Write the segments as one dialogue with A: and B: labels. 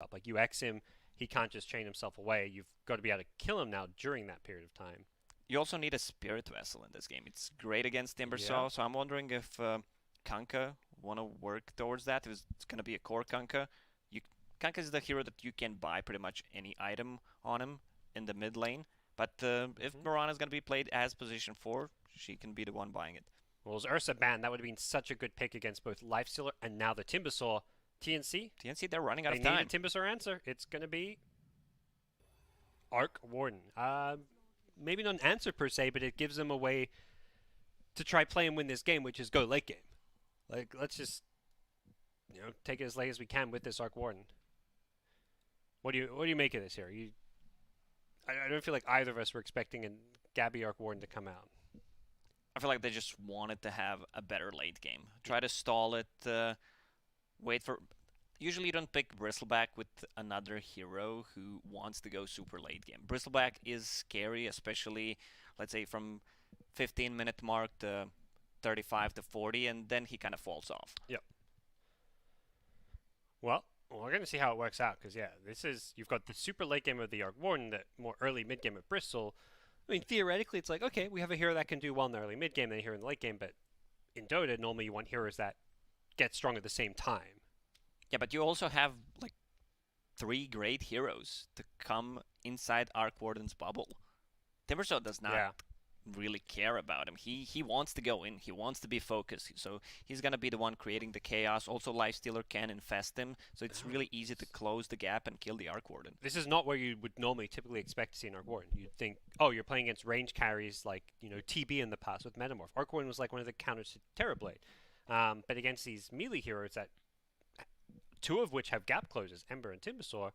A: up. Like, you X him, he can't just chain himself away. You've got to be able to kill him now during that period of time.
B: You also need a Spirit Vessel in this game. It's great against
A: Yeah.
B: Timbersaw, so I'm wondering if Kanka want to work towards that. If it's going to be a core Kanka. You, Kanka is the hero that you can buy pretty much any item on him in the mid lane. But if Mirana is going to be played as position 4, she can be the one buying it.
A: Well, as Ursa banned, that would have been such a good pick against both Lifestealer and now the Timbersaw. TNC?
B: TNC, they're running out
A: They
B: of time.
A: need a Timbersaw answer. It's going to be Arc Warden. Maybe not an answer per se, but it gives them a way to try play and win this game, which is go late game. Like, let's just take it as late as we can with this Arc Warden. What do you make of this here? I don't feel like either of us were expecting a Gabby Arc Warden to come out.
B: I feel like they just wanted to have a better late game. Try to stall it, wait for... Usually you don't pick Bristleback with another hero who wants to go super late game. Bristleback is scary, especially, let's say, from 15-minute mark to 35 to 40, and then he kind of falls off.
A: Yep. Well, we're going to see how it works out, because, you've got the super late game of the Arc Warden, the more early mid game of Bristol. I mean, theoretically, it's like, okay, we have a hero that can do well in the early mid game than a hero in the late game, but in Dota, normally you want heroes that get strong at the same time.
B: Yeah, but you also have, like, 3 great heroes to come inside Arc Warden's bubble. Timbersaw does not really care about him. He wants to go in. He wants to be focused. So he's going to be the one creating the chaos. Also, Lifestealer can infest him. So it's really easy to close the gap and kill the Arc Warden.
A: This is not where you would normally typically expect to see an Arc Warden. You'd think, oh, you're playing against range carries like, TB in the past with Metamorph. Arc Warden was like one of the counters to Terrorblade. But against these melee heroes that 2 of which have gap closes, Ember and Timbersaw.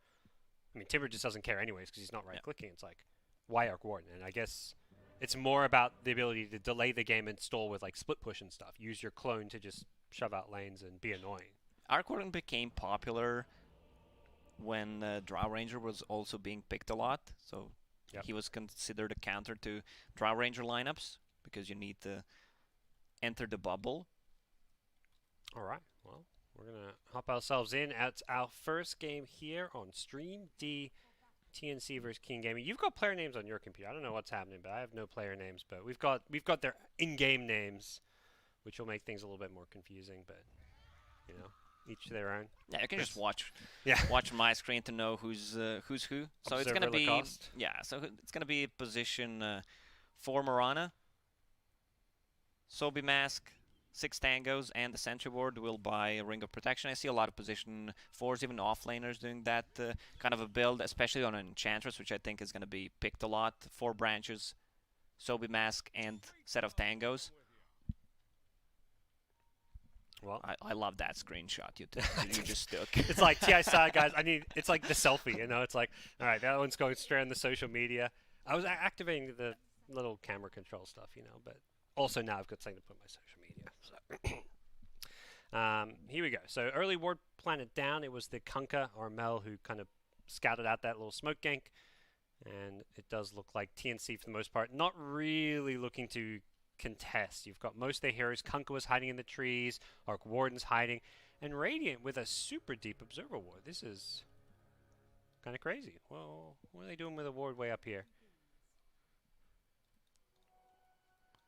A: I mean, Timber just doesn't care anyways because he's not right-clicking. It's like, why Arc Warden? And I guess it's more about the ability to delay the game and stall with like split push and stuff. Use your clone to just shove out lanes and be annoying.
B: Arc Warden became popular when Drow Ranger was also being picked a lot. So he was considered a counter to Drow Ranger lineups because you need to enter the bubble.
A: All right, well, we're going to hop ourselves in at our first game here on stream, TNC versus King Gaming. You've got player names on your computer. I don't know what's happening, but I have no player names. But we've got their in-game names, which will make things a little bit more confusing. But each to their own.
B: Yeah, you can just watch my screen to know who's who. So it's gonna be So it's gonna be position 4 Mirana, Sobi Mask, 6 Tangos, and the Sentry Ward will buy a Ring of Protection. I see a lot of position 4s, even offlaners doing that kind of a build, especially on an Enchantress, which I think is going to be picked a lot. 4 branches, Sobi Mask, and set of Tangos. Well, I love that screenshot you just took.
A: It's like, TSI, guys, it's like the selfie, It's like, all right, that one's going straight on the social media. I was activating the little camera control stuff, but also now I've got something to put on my social media. So here we go. So early ward planted down. It was the Kunkka Armel who kind of scouted out that little smoke gank. And it does look like TNC for the most part not really looking to contest. You've got most of their heroes. Kunkka was hiding in the trees. Arc Warden's hiding. And Radiant with a super deep Observer Ward. This is kind of crazy. Well, what are they doing with a ward way up here?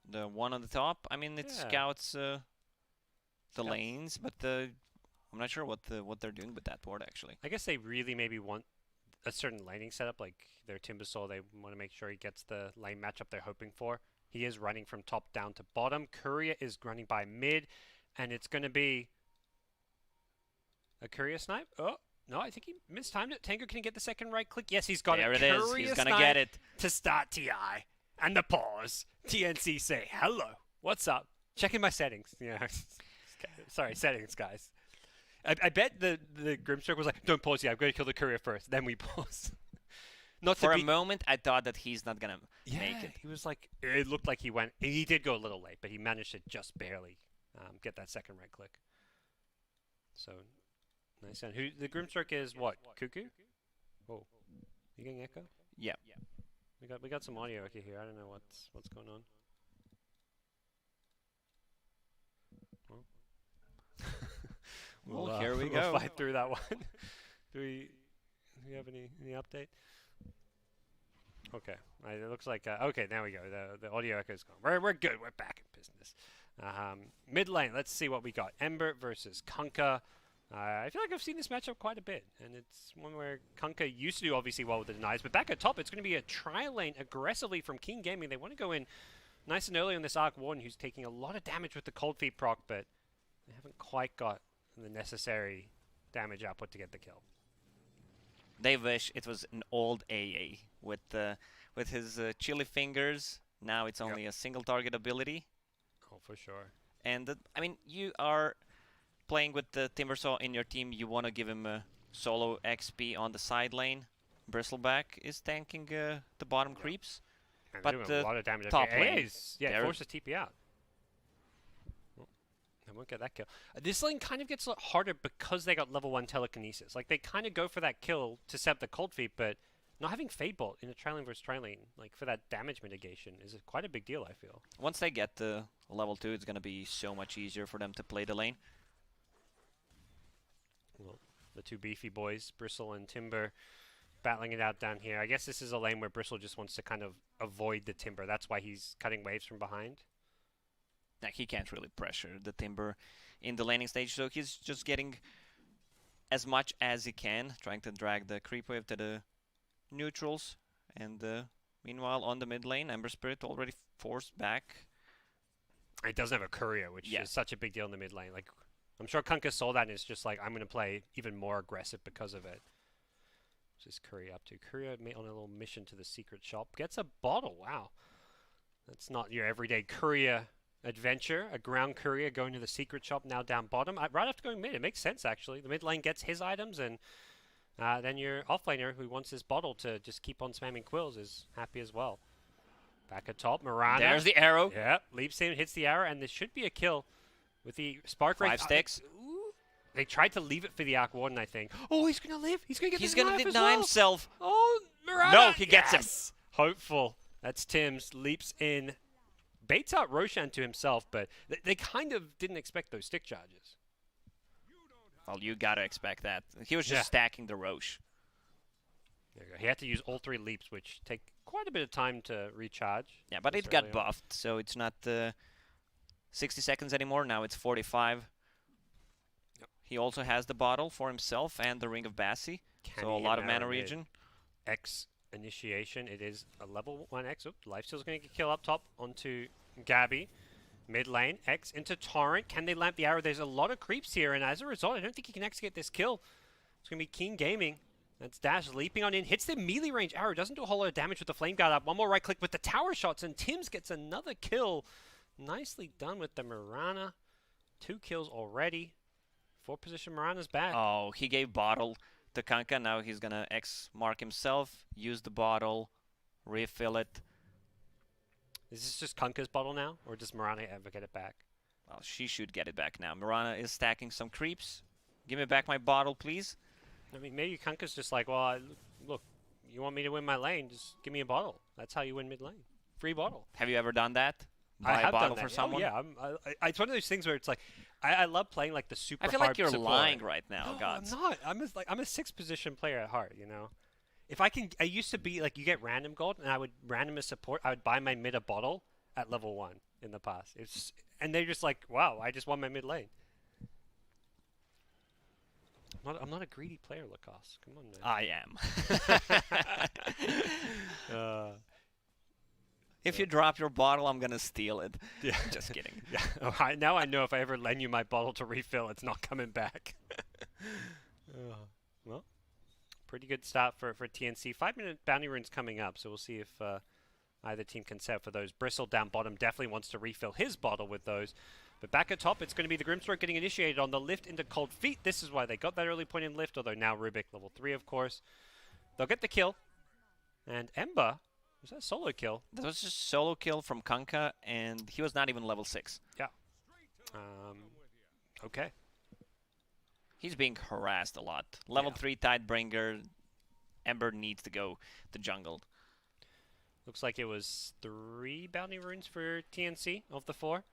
B: The one on the top, I mean, it scouts the lanes, but I'm not sure what they're doing with that board, actually.
A: I guess they really maybe want a certain laning setup, like their Timbersaw. They want to make sure he gets the lane matchup they're hoping for. He is running from top down to bottom. Courier is running by mid, and it's going to be a Courier snipe. Oh, no, I think he mistimed it. Tango, can he get the second right click? Yes, he's got
B: it. There it
A: is.
B: He's going to get it.
A: To start TI. And the pause. TNC say, hello. What's up? Checking my settings. Yeah. Sorry, settings, guys. I bet the Grimstroke was like, don't pause yet. I've got to kill the courier first. Then we pause.
B: Not for a moment, I thought that he's not going to make it.
A: He was like, it looked like he went. He did go a little late, but he managed to just barely get that second right click. So, nice. And the Grimstroke is what? Cuckoo? Oh. You getting echo?
B: Yeah.
A: We got some audio here. I don't know what's going on.
B: Well, here we go.
A: We'll fight through that one. Do we You have any update? Okay, it looks like okay. Now we go. The audio echo's gone. We're good. We're back in business. Mid lane. Let's see what we got. Ember versus Kunkka. I feel like I've seen this matchup quite a bit, and it's one where Kunkka used to do obviously well with the denies, but back at top, it's going to be a tri lane aggressively from King Gaming. They want to go in nice and early on this Arc Warden, who's taking a lot of damage with the Cold Feet proc, but they haven't quite got the necessary damage output to get the kill.
B: They wish it was an old AA with his chili fingers. Now it's only a single target ability.
A: Oh, for sure.
B: And I mean, you are playing with the Timbersaw in your team. You want to give him a solo XP on the side lane. Bristleback is tanking the bottom creeps.
A: And
B: But
A: a lot of damage.
B: top lane,
A: yeah, forces TP out. Oh, I won't get that kill. This lane kind of gets a lot harder because they got level 1 telekinesis. Like, they kind of go for that kill to set up the Cold Feet, but not having Fade Bolt in a tri-lane versus tri-lane, like, for that damage mitigation is quite a big deal, I feel.
B: Once they get the level 2, it's going to be so much easier for them to play the lane.
A: Well, the two beefy boys, Bristle and Timber, battling it out down here. I guess this is a lane where Bristle just wants to kind of avoid the Timber. That's why he's cutting waves from behind.
B: Like, he can't really pressure the Timber in the laning stage, so he's just getting as much as he can, trying to drag the creep wave to the neutrals. And meanwhile, on the mid lane, Ember Spirit already forced back.
A: It doesn't have a courier, which is such a big deal in the mid lane. Like, I'm sure Kunkka saw that and is just like, I'm going to play even more aggressive because of it. What's this Courier up to? Courier on a little mission to the secret shop. Gets a bottle. Wow. That's not your everyday Courier adventure. A ground Courier going to the secret shop, now down bottom. Right after going mid. It makes sense, actually. The mid lane gets his items, and then your offlaner who wants his bottle to just keep on spamming quills is happy as well. Back at top, Mirana.
B: There's the arrow.
A: Yeah, leaps in, hits the arrow, and this should be a kill with the Spark Ray.
B: 5 sticks.
A: They tried to leave it for the Arc Warden, I think. Oh, he's going to live. He's going to get
B: He's
A: the
B: going to
A: knife
B: deny
A: as well.
B: himself.
A: Oh, Mirana.
B: No, he gets him.
A: Hopeful. That's Tim's. Leaps in. Baits out Roshan to himself, but they kind of didn't expect those stick charges.
B: Well, you got to expect that. He was just stacking the Roche.
A: There you go. He had to use all 3 leaps, which take quite a bit of time to recharge.
B: Yeah, but it got buffed, so it's not 60 seconds anymore. Now it's 45. Yep. He also has the bottle for himself and the Ring of Bassi, so a lot of mana regen.
A: X initiation. It is a level 1 X. Oops, Lifesteal's going to get killed up top onto Gabby. Mid lane, X into Torrent. Can they lamp the arrow? There's a lot of creeps here, and as a result, I don't think he can actually get this kill. It's going to be King Gaming. That's Dash leaping on in, hits the melee range arrow, doesn't do a whole lot of damage with the Flame Guard up. One more right click with the tower shots, and Tims gets another kill. Nicely done with the Mirana. 2 kills already. 4 position Mirana's back.
B: Oh, he gave bottle to Kunkka. Now he's going to X mark himself, use the bottle, refill it.
A: Is this just Kunkka's bottle now, or does Mirana ever get it back?
B: Well, she should get it back now. Mirana is stacking some creeps. Give me back my bottle, please.
A: I mean, maybe Kunkka's just like, well, look, you want me to win my lane, just give me a bottle. That's how you win mid lane. Free bottle.
B: Have you ever done that?
A: I have
B: a bottle
A: done that.
B: for someone?
A: Oh, yeah, it's one of those things where it's like, I love playing like the super hard
B: I feel like you're
A: support.
B: lying right now,
A: No,
B: Gods.
A: I'm not. I'm a 6th position player at heart, you know. If I can, I used to be like, you get random gold, and I would random as support. I would buy my mid a bottle at level 1 in the past. And they're just like, wow, I just won my mid lane. I'm not a greedy player, Lacoste. Come on, man.
B: I am. If you drop your bottle, I'm gonna steal it.
A: Yeah.
B: Just kidding.
A: Yeah. Oh, now I know if I ever lend you my bottle to refill, it's not coming back. Well, pretty good start for TNC. 5-minute bounty runes coming up, so we'll see if either team can set for those. Bristle down bottom definitely wants to refill his bottle with those. But back at top, it's going to be the Grimstroke getting initiated on the lift into Cold Feet. This is why they got that early point in lift, although now Rubik level 3, of course. They'll get the kill. And Ember, was that a solo kill?
B: That was just solo kill from Kunkka, and he was not even level 6.
A: Yeah. Okay.
B: He's being harassed a lot. Level 3 Tidebringer. Ember needs to go to jungle.
A: Looks like it was 3 bounty runes for TNC of the 4.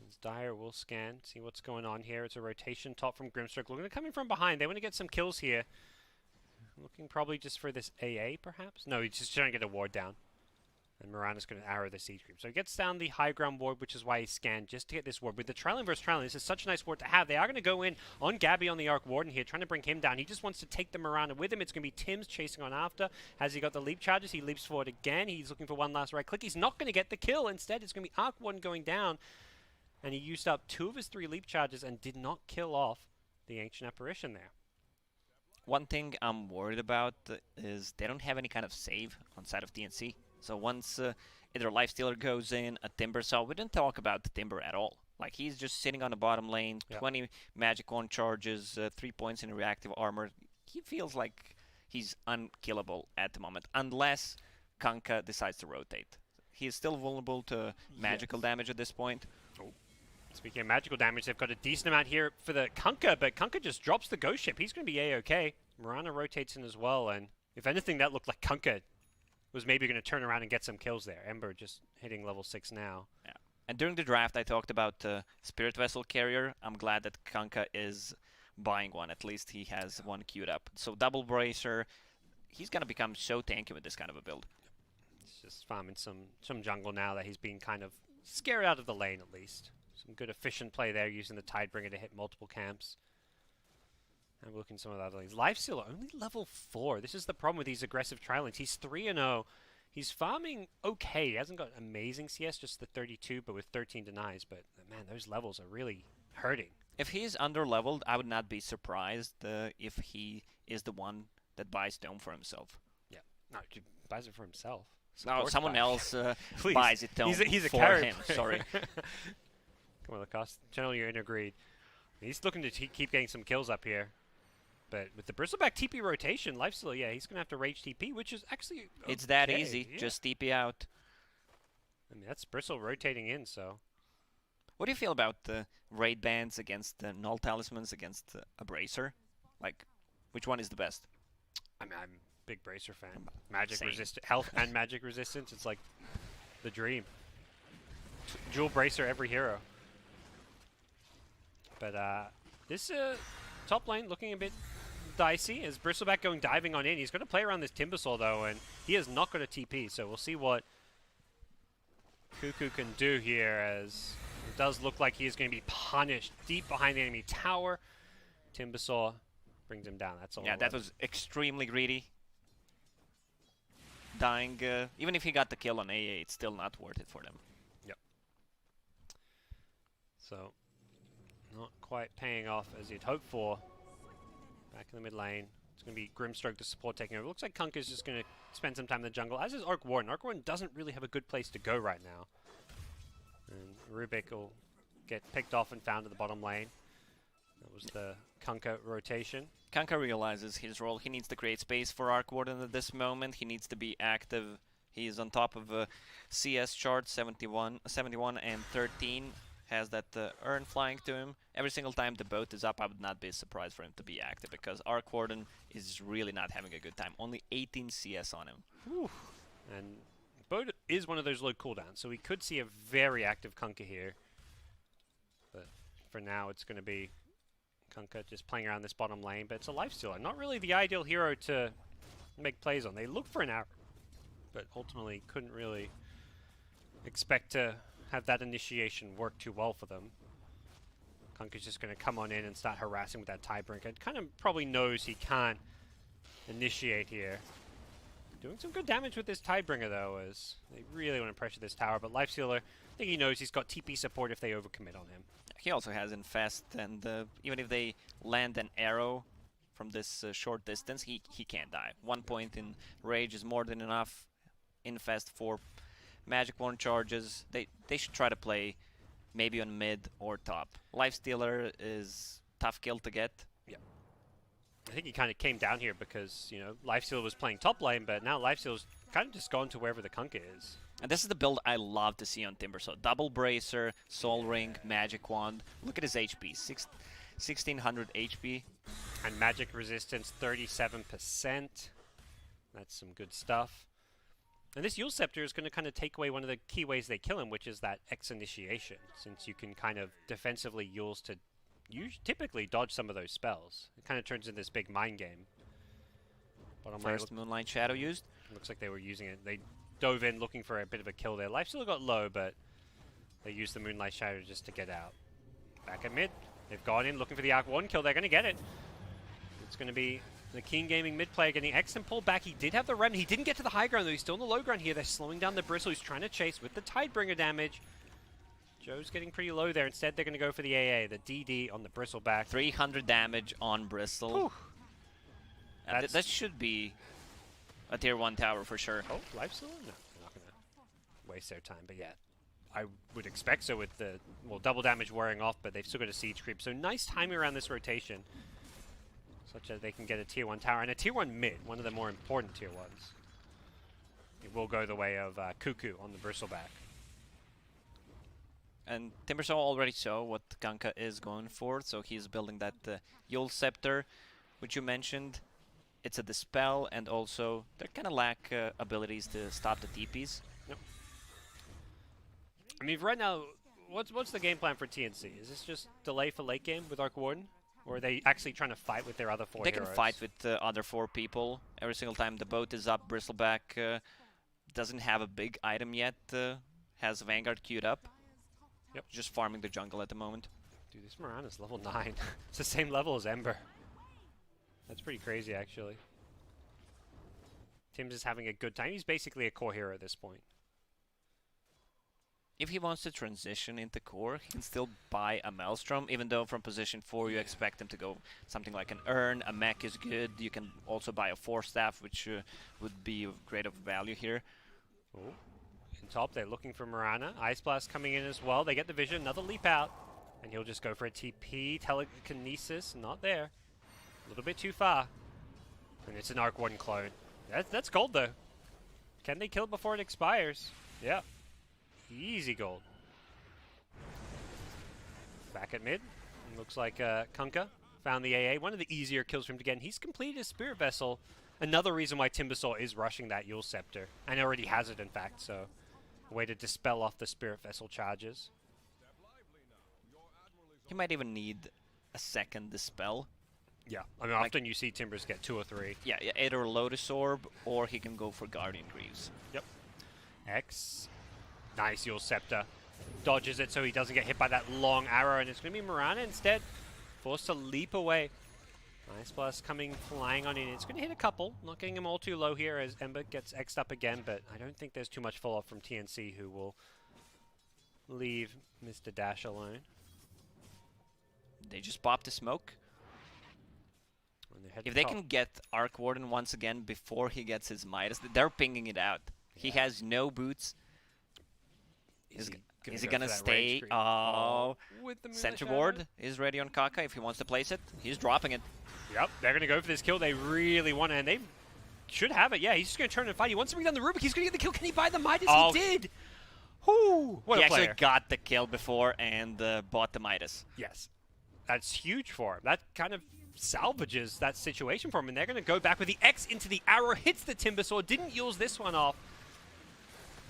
A: As Dyer will scan, see what's going on here. It's a rotation top from Grimstroke. Looking to come in from behind. They want to get some kills here. looking probably just for this AA, perhaps? No, he's just trying to get a ward down. And Mirana's going to arrow the Siege Creep. So he gets down the high ground ward, which is why he scanned, just to get this ward. With the Trailing versus Trailing, this is such a nice ward to have. They are going to go in on Gabby on the Arc Warden here, trying to bring him down. He just wants to take the Mirana with him. It's going to be Tim's chasing on after. Has he got the leap charges? He leaps forward again. He's looking for one last right click. He's not going to get the kill. Instead, it's going to be Arc Warden going down. And he used up 2 of his 3 leap charges and did not kill off the Ancient Apparition there.
B: One thing I'm worried about is they don't have any kind of save on side of TNC. So once either Lifestealer goes in, a Timber Saw, we didn't talk about the Timber at all. Like, he's just sitting on the bottom lane, 20 magic on charges, 3 points in reactive armor. He feels like he's unkillable at the moment, unless Kunkka decides to rotate. He is still vulnerable to magical damage at this point.
A: Oh. Speaking of magical damage, they've got a decent amount here for the Kunkka, but Kunkka just drops the Ghost Ship. He's going to be A-OK. Mirana rotates in as well, and if anything, that looked like Kunkka was maybe going to turn around and get some kills there. Ember just hitting level 6 now.
B: Yeah. And during the draft, I talked about Spirit Vessel Carrier. I'm glad that Kunkka is buying one. At least he has one queued up. So Double Bracer, he's going to become so tanky with this kind of a build.
A: He's just farming some jungle now that he's being kind of scared out of the lane, at least. Some good efficient play there, using the Tidebringer to hit multiple camps. And we're looking at some of the other lanes. Lifestealer, only level 4. This is the problem with these aggressive trial-lanes. He's 3-0. He's farming okay. He hasn't got amazing CS, just the 32, but with 13 denies. But, man, those levels are really hurting.
B: If he's under-leveled, I would not be surprised if he is the one that buys Dome for himself.
A: Yeah. No, he buys it for himself.
B: No, someone else buys it Dome
A: he's a
B: for
A: carry
B: him. Sorry.
A: Come on, Lacoste. Generally, you're in agreed. He's looking to keep getting some kills up here. But with the Bristleback TP rotation, Lifestealer, yeah, he's going to have to rage TP, which is actually
B: It's that easy. Yeah. Just TP out.
A: I mean, that's Bristle rotating in, so.
B: What do you feel about the raid bans against the Null Talismans against a Bracer? Like, which one is the best?
A: I mean, I'm a big Bracer fan. Magic resistance, health and magic resistance, it's like the dream. Dual Bracer every hero. But this top lane looking a bit dicey as Bristleback going diving on in. He's going to play around this Timbersaw though, and he has not got a TP, so we'll see what Cuckoo can do here, as it does look like he is going to be punished deep behind the enemy tower. Timbersaw brings him down. That's all.
B: Yeah, that was extremely greedy. Dying, even if he got the kill on AA, it's still not worth it for them.
A: Yep. So, not quite paying off as you'd hoped for. Back in the mid lane. It's going to be Grimstroke, the support, taking over. Looks like Kunkka's just going to spend some time in the jungle, as is Arc Warden. Arc Warden doesn't really have a good place to go right now. And Rubik will get picked off and found in the bottom lane. That was the Kunkka rotation.
B: Kunkka realizes his role. He needs to create space for Arc Warden at this moment. He needs to be active. He is on top of a CS chart, 71 and 13. Has that urn flying to him. Every single time the boat is up, I would not be surprised for him to be active, because Arc Warden is really not having a good time. Only 18 CS on him.
A: Whew. And boat is one of those low cooldowns, so we could see a very active Kunkka here. But for now, it's going to be Kunkka just playing around this bottom lane, but it's a Lifestealer. Not really the ideal hero to make plays on. They look for an arrow, but ultimately couldn't really expect to have that initiation work too well for them. Kunkka's just going to come on in and start harassing with that Tidebringer. Kind of probably knows he can't initiate here. Doing some good damage with this Tidebringer though, as they really want to pressure this tower, but Lifestealer, I think he knows he's got TP support if they overcommit on him.
B: He also has Infest, and even if they land an arrow from this short distance, he can't die. 1 point in Rage is more than enough. Infest 4 Magic Wand charges. They should try to play maybe on mid or top. Lifestealer is tough kill to get.
A: Yeah. I think he kind of came down here because, you know, Lifestealer was playing top lane, but now Lifestealer's kind of just gone to wherever the Kunkka is.
B: And this is the build I love to see on Timber. So double Bracer, Soul Ring, Magic Wand. Look at his HP, 1600 HP.
A: And magic resistance, 37%. That's some good stuff. And this Yule Scepter is going to kind of take away one of the key ways they kill him, which is that X initiation, since you can kind of defensively Yules to typically dodge some of those spells. It kind of turns into this big mind game. Bottom lane
B: First Moonlight Shadow used.
A: looks like they were using it. They dove in looking for a bit of a kill there. Life still got low, but they used the Moonlight Shadow just to get out. Back at mid. They've gone in looking for the Arc 1 kill. They're going to get it. It's going to be the Keen Gaming mid player getting X and pulled back. He did have the Remnant. He didn't get to the high ground, though. He's still on the low ground here. They're slowing down the Bristle. He's trying to chase with the Tidebringer damage. Joe's getting pretty low there. Instead, they're going to go for the AA, the DD on the Bristleback.
B: 300 damage on Bristle. That should be a tier 1 tower for sure.
A: Oh, life still? No, they're not going to waste their time. But yeah, I would expect so with the, well, double damage wearing off, but they've still got a siege creep. So nice timing around this rotation, such that they can get a tier 1 tower and a tier 1 mid, one of the more important tier 1s. It will go the way of Cuckoo on the Bristleback.
B: And Timbersaw already saw what Kanka is going for, so he's building that Yule Scepter, which you mentioned. It's a Dispel, and also they kind of lack abilities to stop the TPs.
A: Yep. I mean, right now, what's the game plan for TNC? Is this just delay for late game with Arc Warden? Or are they actually trying to fight with their other 4 heroes?
B: They can fight with the other 4 people. Every single time the boat is up, Bristleback doesn't have a big item yet, has Vanguard queued up.
A: Yep.
B: Just farming the jungle at the moment.
A: Dude, this Mirana's level 9. It's the same level as Ember. That's pretty crazy, actually. Tim's is having a good time. He's basically a core hero at this point.
B: If he wants to transition into core, he can still buy a Maelstrom, even though from position 4 you expect him to go something like an Urn. A mech is good. You can also buy a Force Staff, which would be of great value here.
A: Oh. In top, they're looking for Mirana. Ice Blast coming in as well. They get the vision, another leap out. And he'll just go for a TP. Telekinesis, not there. A little bit too far. And it's an Arc Warden clone. That's gold, though. Can they kill it before it expires? Yeah. Easy gold. Back at mid. Looks like Kunkka found the AA. One of the easier kills for him to get. And he's completed his Spirit Vessel. Another reason why Timbersaw is rushing that Yule Scepter. And already has it, in fact, so a way to dispel off the Spirit Vessel charges.
B: He might even need a second Dispel.
A: Yeah, I mean, often you see Timbers get 2 or 3.
B: Yeah, either Lotus Orb, or he can go for Guardian Greaves.
A: Yep. X. Nice Yule Scepter. Dodges it so he doesn't get hit by that long arrow, and it's going to be Mirana instead. Forced to leap away. Ice Blast coming flying on in. It's going to hit a couple. Not getting him all too low here as Ember gets X'd up again, but I don't think there's too much fall-off from TNC, who will leave Mr. Dash alone.
B: They just pop the smoke. If they can get Arc Warden once again before he gets his Midas, they're pinging it out. Yeah. He has no boots. Is he gonna stay? Oh, Sentry Ward is ready on Kaka if he wants to place it. He's dropping it.
A: Yep, they're gonna go for this kill. They really want it, and they should have it. Yeah, he's just gonna turn and fight. He wants to bring down the Rubik. He's gonna get the kill. Can he buy the Midas?
B: Oh.
A: He did. Whoo! What
B: he
A: a player.
B: Actually got the kill before and bought the Midas.
A: Yes, that's huge for him. That kind of salvages that situation for him, and they're going to go back with the X into the arrow, hits the Timbersaw, didn't use this one off,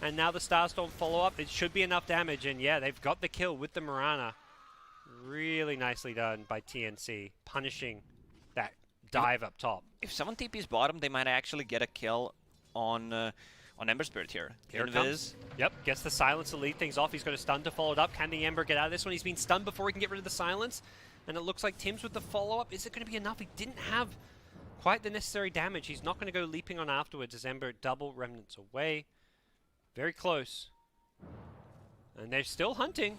A: and now the Starstorm follow up. It should be enough damage, and yeah, they've got the kill with the Mirana. Really nicely done by TNC, punishing that dive up top.
B: If someone TP's bottom, they might actually get a kill on Ember Spirit here.
A: Here it comes. Yep, gets the silence to lead things off. He's got a stun to follow it up. Can the Ember get out of this one? He's been stunned before he can get rid of the silence. And it looks like Tim's with the follow-up. Is it going to be enough? He didn't have quite the necessary damage. He's not going to go leaping on afterwards as Ember double remnants away. Very close. And they're still hunting.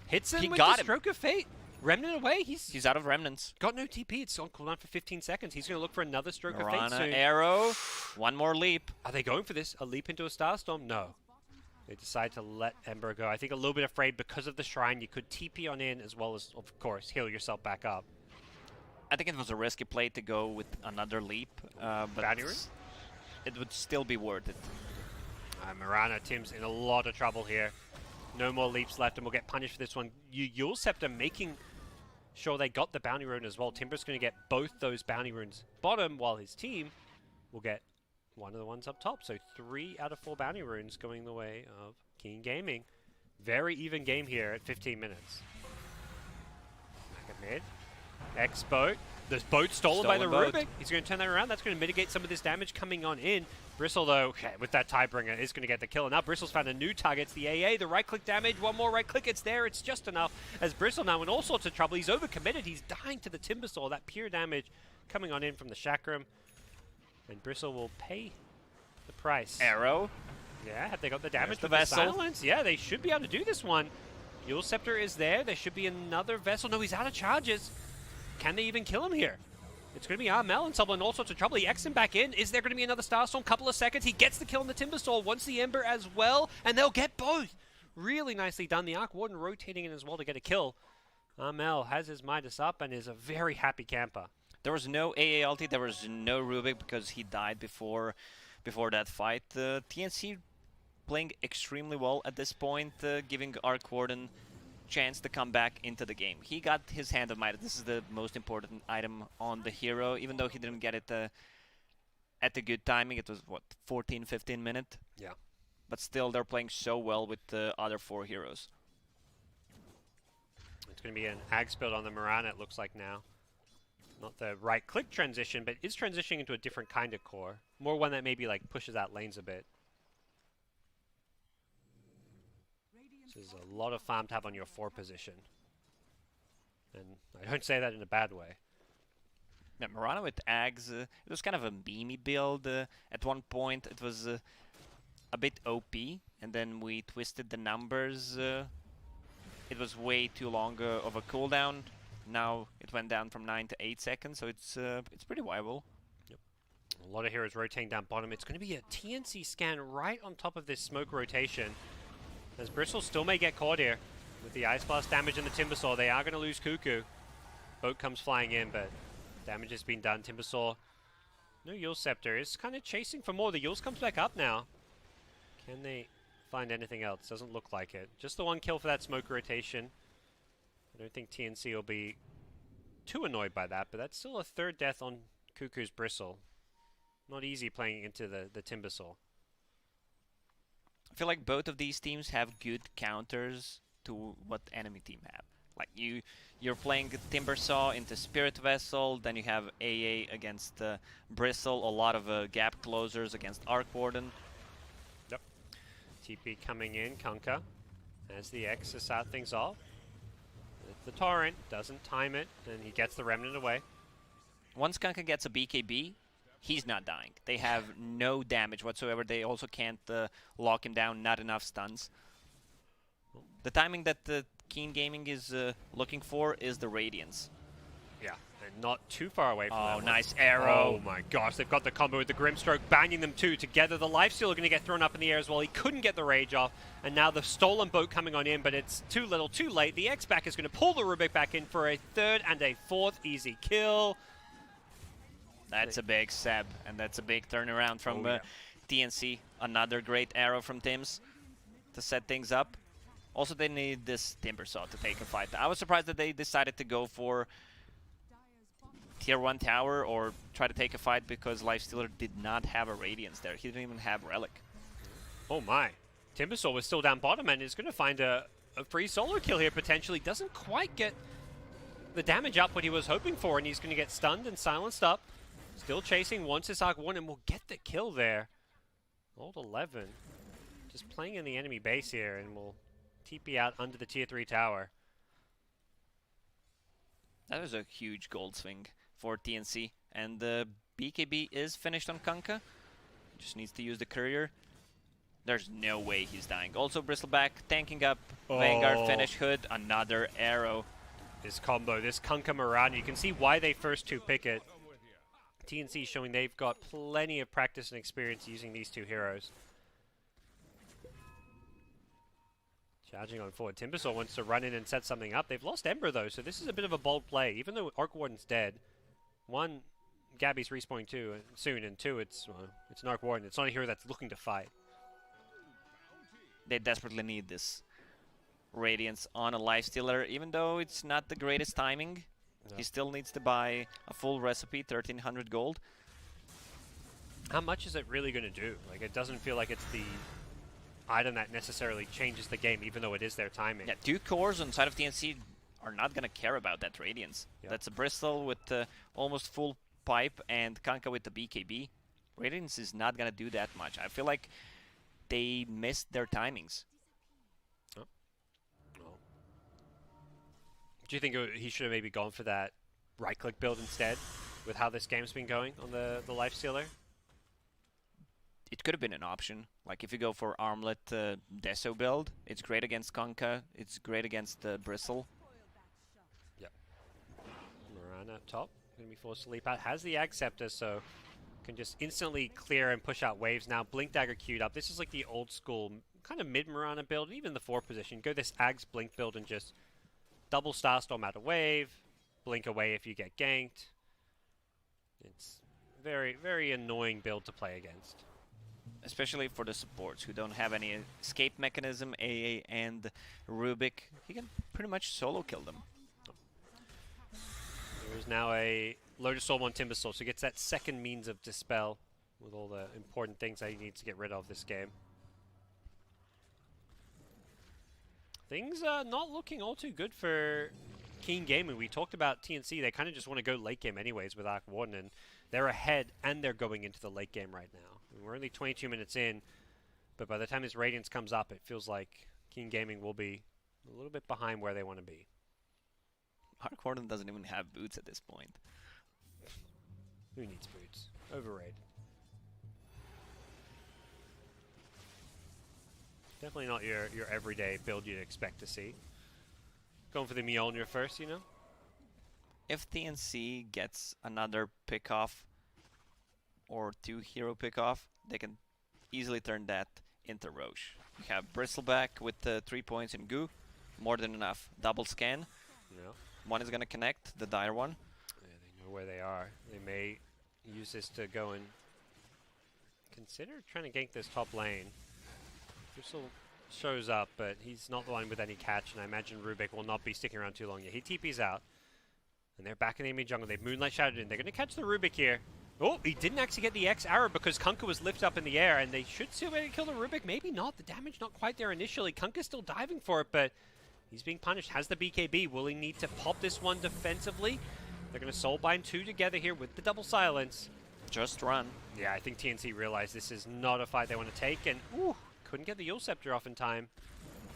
A: Hits him with the Stroke of Fate. Remnant away.
B: He's out of remnants.
A: Got no TP. It's on cooldown for 15 seconds. He's going to look for another Stroke of Fate soon.
B: Arrow. One more leap.
A: Are they going for this? A leap into a Starstorm? No. They decide to let Ember go. I think a little bit afraid because of the Shrine. You could TP on in as well as, of course, heal yourself back up.
B: I think it was a risky play to go with another leap, but it would still be worth it.
A: Mirana, Tim's in a lot of trouble here. No more leaps left, and we'll get punished for this one. Yule Scepter making sure they got the bounty rune as well. Timber's going to get both those bounty runes bottom, while his team will get one of the ones up top. So 3 out of 4 bounty runes going the way of Keen Gaming. Very even game here at 15 minutes. Back at mid. X-Boat This boat stolen by the
B: boat.
A: Rubik. He's going to turn that around. That's going to mitigate some of this damage coming on in. Bristle, though, okay, with that Tidebringer, is going to get the kill. And now Bristle's found a new target. It's the AA. The right-click damage. One more right-click. It's there. It's just enough. As Bristle now in all sorts of trouble. He's overcommitted. He's dying to the Timbersaw. That pure damage coming on in from the Chakram. And Bristle will pay the price.
B: Arrow.
A: Yeah, have they got the damage
B: There's
A: with
B: the
A: the
B: vessel.
A: silence? Yeah, they should be able to do this one. Yule Scepter is there. There should be another vessel. No, he's out of charges. Can they even kill him here? It's going to be Armel and Subble in all sorts of trouble. He X'd him back in. Is there going to be another Starstorm? Couple of seconds. He gets the kill on the Timbersaw. Wants the Ember as well. And they'll get both. Really nicely done. The Arc Warden rotating in as well to get a kill. Armel has his Midas up and is a very happy camper.
B: There was no AA ulti. There was no Rubik because he died before that fight. TNC playing extremely well at this point, giving Arc Warden chance to come back into the game. He got his Hand of Might. This is the most important item on the hero, even though he didn't get it at the good timing. It was, what, 14, 15 minutes?
A: Yeah.
B: But still, they're playing so well with the other 4 heroes.
A: It's going to be an Ag build on the Mirana, it looks like now. Not the right-click transition, but is transitioning into a different kind of core. More one that maybe like pushes out lanes a bit. This is a lot of farm to have on your 4 position. And I don't say that in a bad way.
B: Yeah, Mirana with Ags, it was kind of a beamy build. At one point, it was a bit OP, and then we twisted the numbers. It was way too long of a cooldown. Now it went down from 9 to 8 seconds, so it's pretty viable.
A: Yep. A lot of heroes rotating down bottom. It's going to be a TNC scan right on top of this smoke rotation. As Bristle still may get caught here with the Ice Blast damage and the Timbersaw. They are going to lose Cuckoo. Boat comes flying in, but damage has been done. Timbersaw, no Yule Scepter, is kind of chasing for more. The Yules comes back up now. Can they find anything else? Doesn't look like it. Just the one kill for that smoke rotation. I don't think TNC will be too annoyed by that, but that's still a 3rd death on Cuckoo's Bristle. Not easy playing into the Timbersaw.
B: I feel like both of these teams have good counters to what the enemy team have. Like you're playing Timbersaw into Spirit Vessel, then you have AA against Bristle, a lot of gap closers against Arc Warden.
A: Yep. TP coming in, Kunkka as the X to start things off. The Torrent doesn't time it, and he gets the Remnant away.
B: Once Kunkka gets a BKB, he's not dying. They have no damage whatsoever. They also can't lock him down, not enough stuns. The timing that the Keen Gaming is looking for is the Radiance.
A: Yeah, and not too far away from that one.
B: Nice arrow.
A: Oh my gosh, they've got the combo with the Grimstroke, banging them two together. The Lifesteal are going to get thrown up in the air as well. He couldn't get the Rage off, and now the Stolen Boat coming on in, but it's too little, too late. The X-Back is going to pull the Rubik back in for a 3rd and a 4th easy kill.
B: That's a big Seb, and that's a big turnaround from TNC. Another great arrow from Tims to set things up. Also, they need this Timbersaw to take a fight. I was surprised that they decided to go for Tier 1 tower or try to take a fight because Lifestealer did not have a Radiance there. He didn't even have Relic.
A: Oh my. Timbersaw was still down bottom and is going to find a free solo kill here potentially. Doesn't quite get the damage up what he was hoping for, and he's going to get stunned and silenced up. Still chasing, wants his Arc Warden, and will get the kill there. Old 11. Just playing in the enemy base here, and will TP out under the Tier 3 tower.
B: That was a huge gold swing for TNC. And the BKB is finished on Kunkka. Just needs to use the Courier. There's no way he's dying. Also, Bristleback tanking up. Vanguard finish Hood. Another arrow.
A: This combo, this Kunkka Mirana, you can see why they first 2 pick it. TNC showing they've got plenty of practice and experience using these 2 heroes. Charging on forward. Timbersaw wants to run in and set something up. They've lost Ember though, so this is a bit of a bold play. Even though Arc Warden's dead, 1, Gabby's respawning soon, and 2, it's an Arc Warden. It's not a hero that's looking to fight.
B: They desperately need this Radiance on a Lifestealer, even though it's not the greatest timing. No. He still needs to buy a full recipe, 1300 gold.
A: How much is it really going to do? Like, it doesn't feel like it's the item that necessarily changes the game, even though it is their timing.
B: Yeah, 2 cores on side of TNC are not gonna care about that Radiance.
A: Yep.
B: That's a Bristle with almost full pipe and Kanka with the BKB. Radiance is not gonna do that much. I feel like they missed their timings.
A: Oh. Well. Do you think he should have maybe gone for that right-click build instead, with how this game's been going on the Lifestealer?
B: It could have been an option. Like if you go for Armlet Deso build, it's great against Kanka, it's great against Bristle.
A: Yep. Mirana up top, gonna be forced to leap out. Has the Ag Scepter, so can just instantly clear and push out waves now. Blink Dagger queued up. This is like the old school kind of mid Mirana build, even the 4 position. Go this Ag's Blink build and just double Starstorm out a wave, blink away if you get ganked. It's very, very annoying build to play against.
B: Especially for the supports who don't have any escape mechanism, AA and Rubik. He can pretty much solo kill them.
A: There is now a Lotus Orb on Timbersaw, so he gets that second means of dispel with all the important things that he needs to get rid of this game. Things are not looking all too good for Keen Gaming. We talked about TNC. They kind of just want to go late game anyways with Arc Warden, and they're ahead and they're going into the late game right now. I mean, we're only 22 minutes in, but by the time this Radiance comes up, it feels like Keen Gaming will be a little bit behind where they want to be.
B: Arc Warden doesn't even have boots at this point.
A: Who needs boots? Overrated. Definitely not your everyday build you'd expect to see. Going for the Mjolnir first, you know?
B: If TNC gets another pick-off or 2 hero pick-off, they can easily turn that into Roche. You have Bristleback with 3 points in Goo. More than enough. Double scan.
A: Yeah.
B: One is going to connect, the dire one.
A: Yeah, they know where they are. They may use this to go and consider trying to gank this top lane. Bristle shows up, but he's not the one with any catch, and I imagine Rubik will not be sticking around too long yet. He TP's out, and they're back in the enemy jungle. They've Moonlight Shadowed in. They're going to catch the Rubik here. Oh, he didn't actually get the X arrow because Kunkka was lifted up in the air, and they should still be able to kill the Rubik. Maybe not. The damage not quite there initially. Kunkka's still diving for it, but he's being punished. Has the BKB. Will he need to pop this one defensively? They're going to Soulbind 2 together here with the double silence.
B: Just run.
A: Yeah, I think TNC realized this is not a fight they want to take, and ooh, couldn't get the Yule Scepter off in time.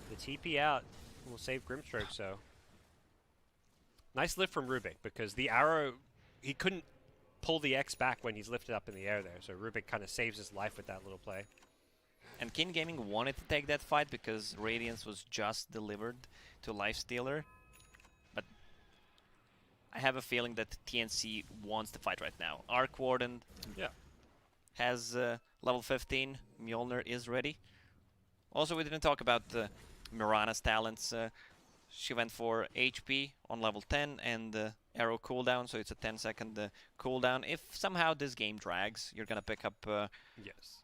A: The TP out will save Grimstroke, so. Nice lift from Rubik, because the arrow, he couldn't pull the X back when he's lifted up in the air there, so Rubik kind of saves his life with that little play.
B: And King Gaming wanted to take that fight because Radiance was just delivered to Lifestealer. But I have a feeling that TNC wants the fight right now. Arc Warden has level 15. Mjolnir is ready. Also, we didn't talk about Mirana's talents. She went for HP on level 10 and arrow cooldown, so it's a 10-second cooldown. If somehow this game drags, you're gonna pick up
A: Yes.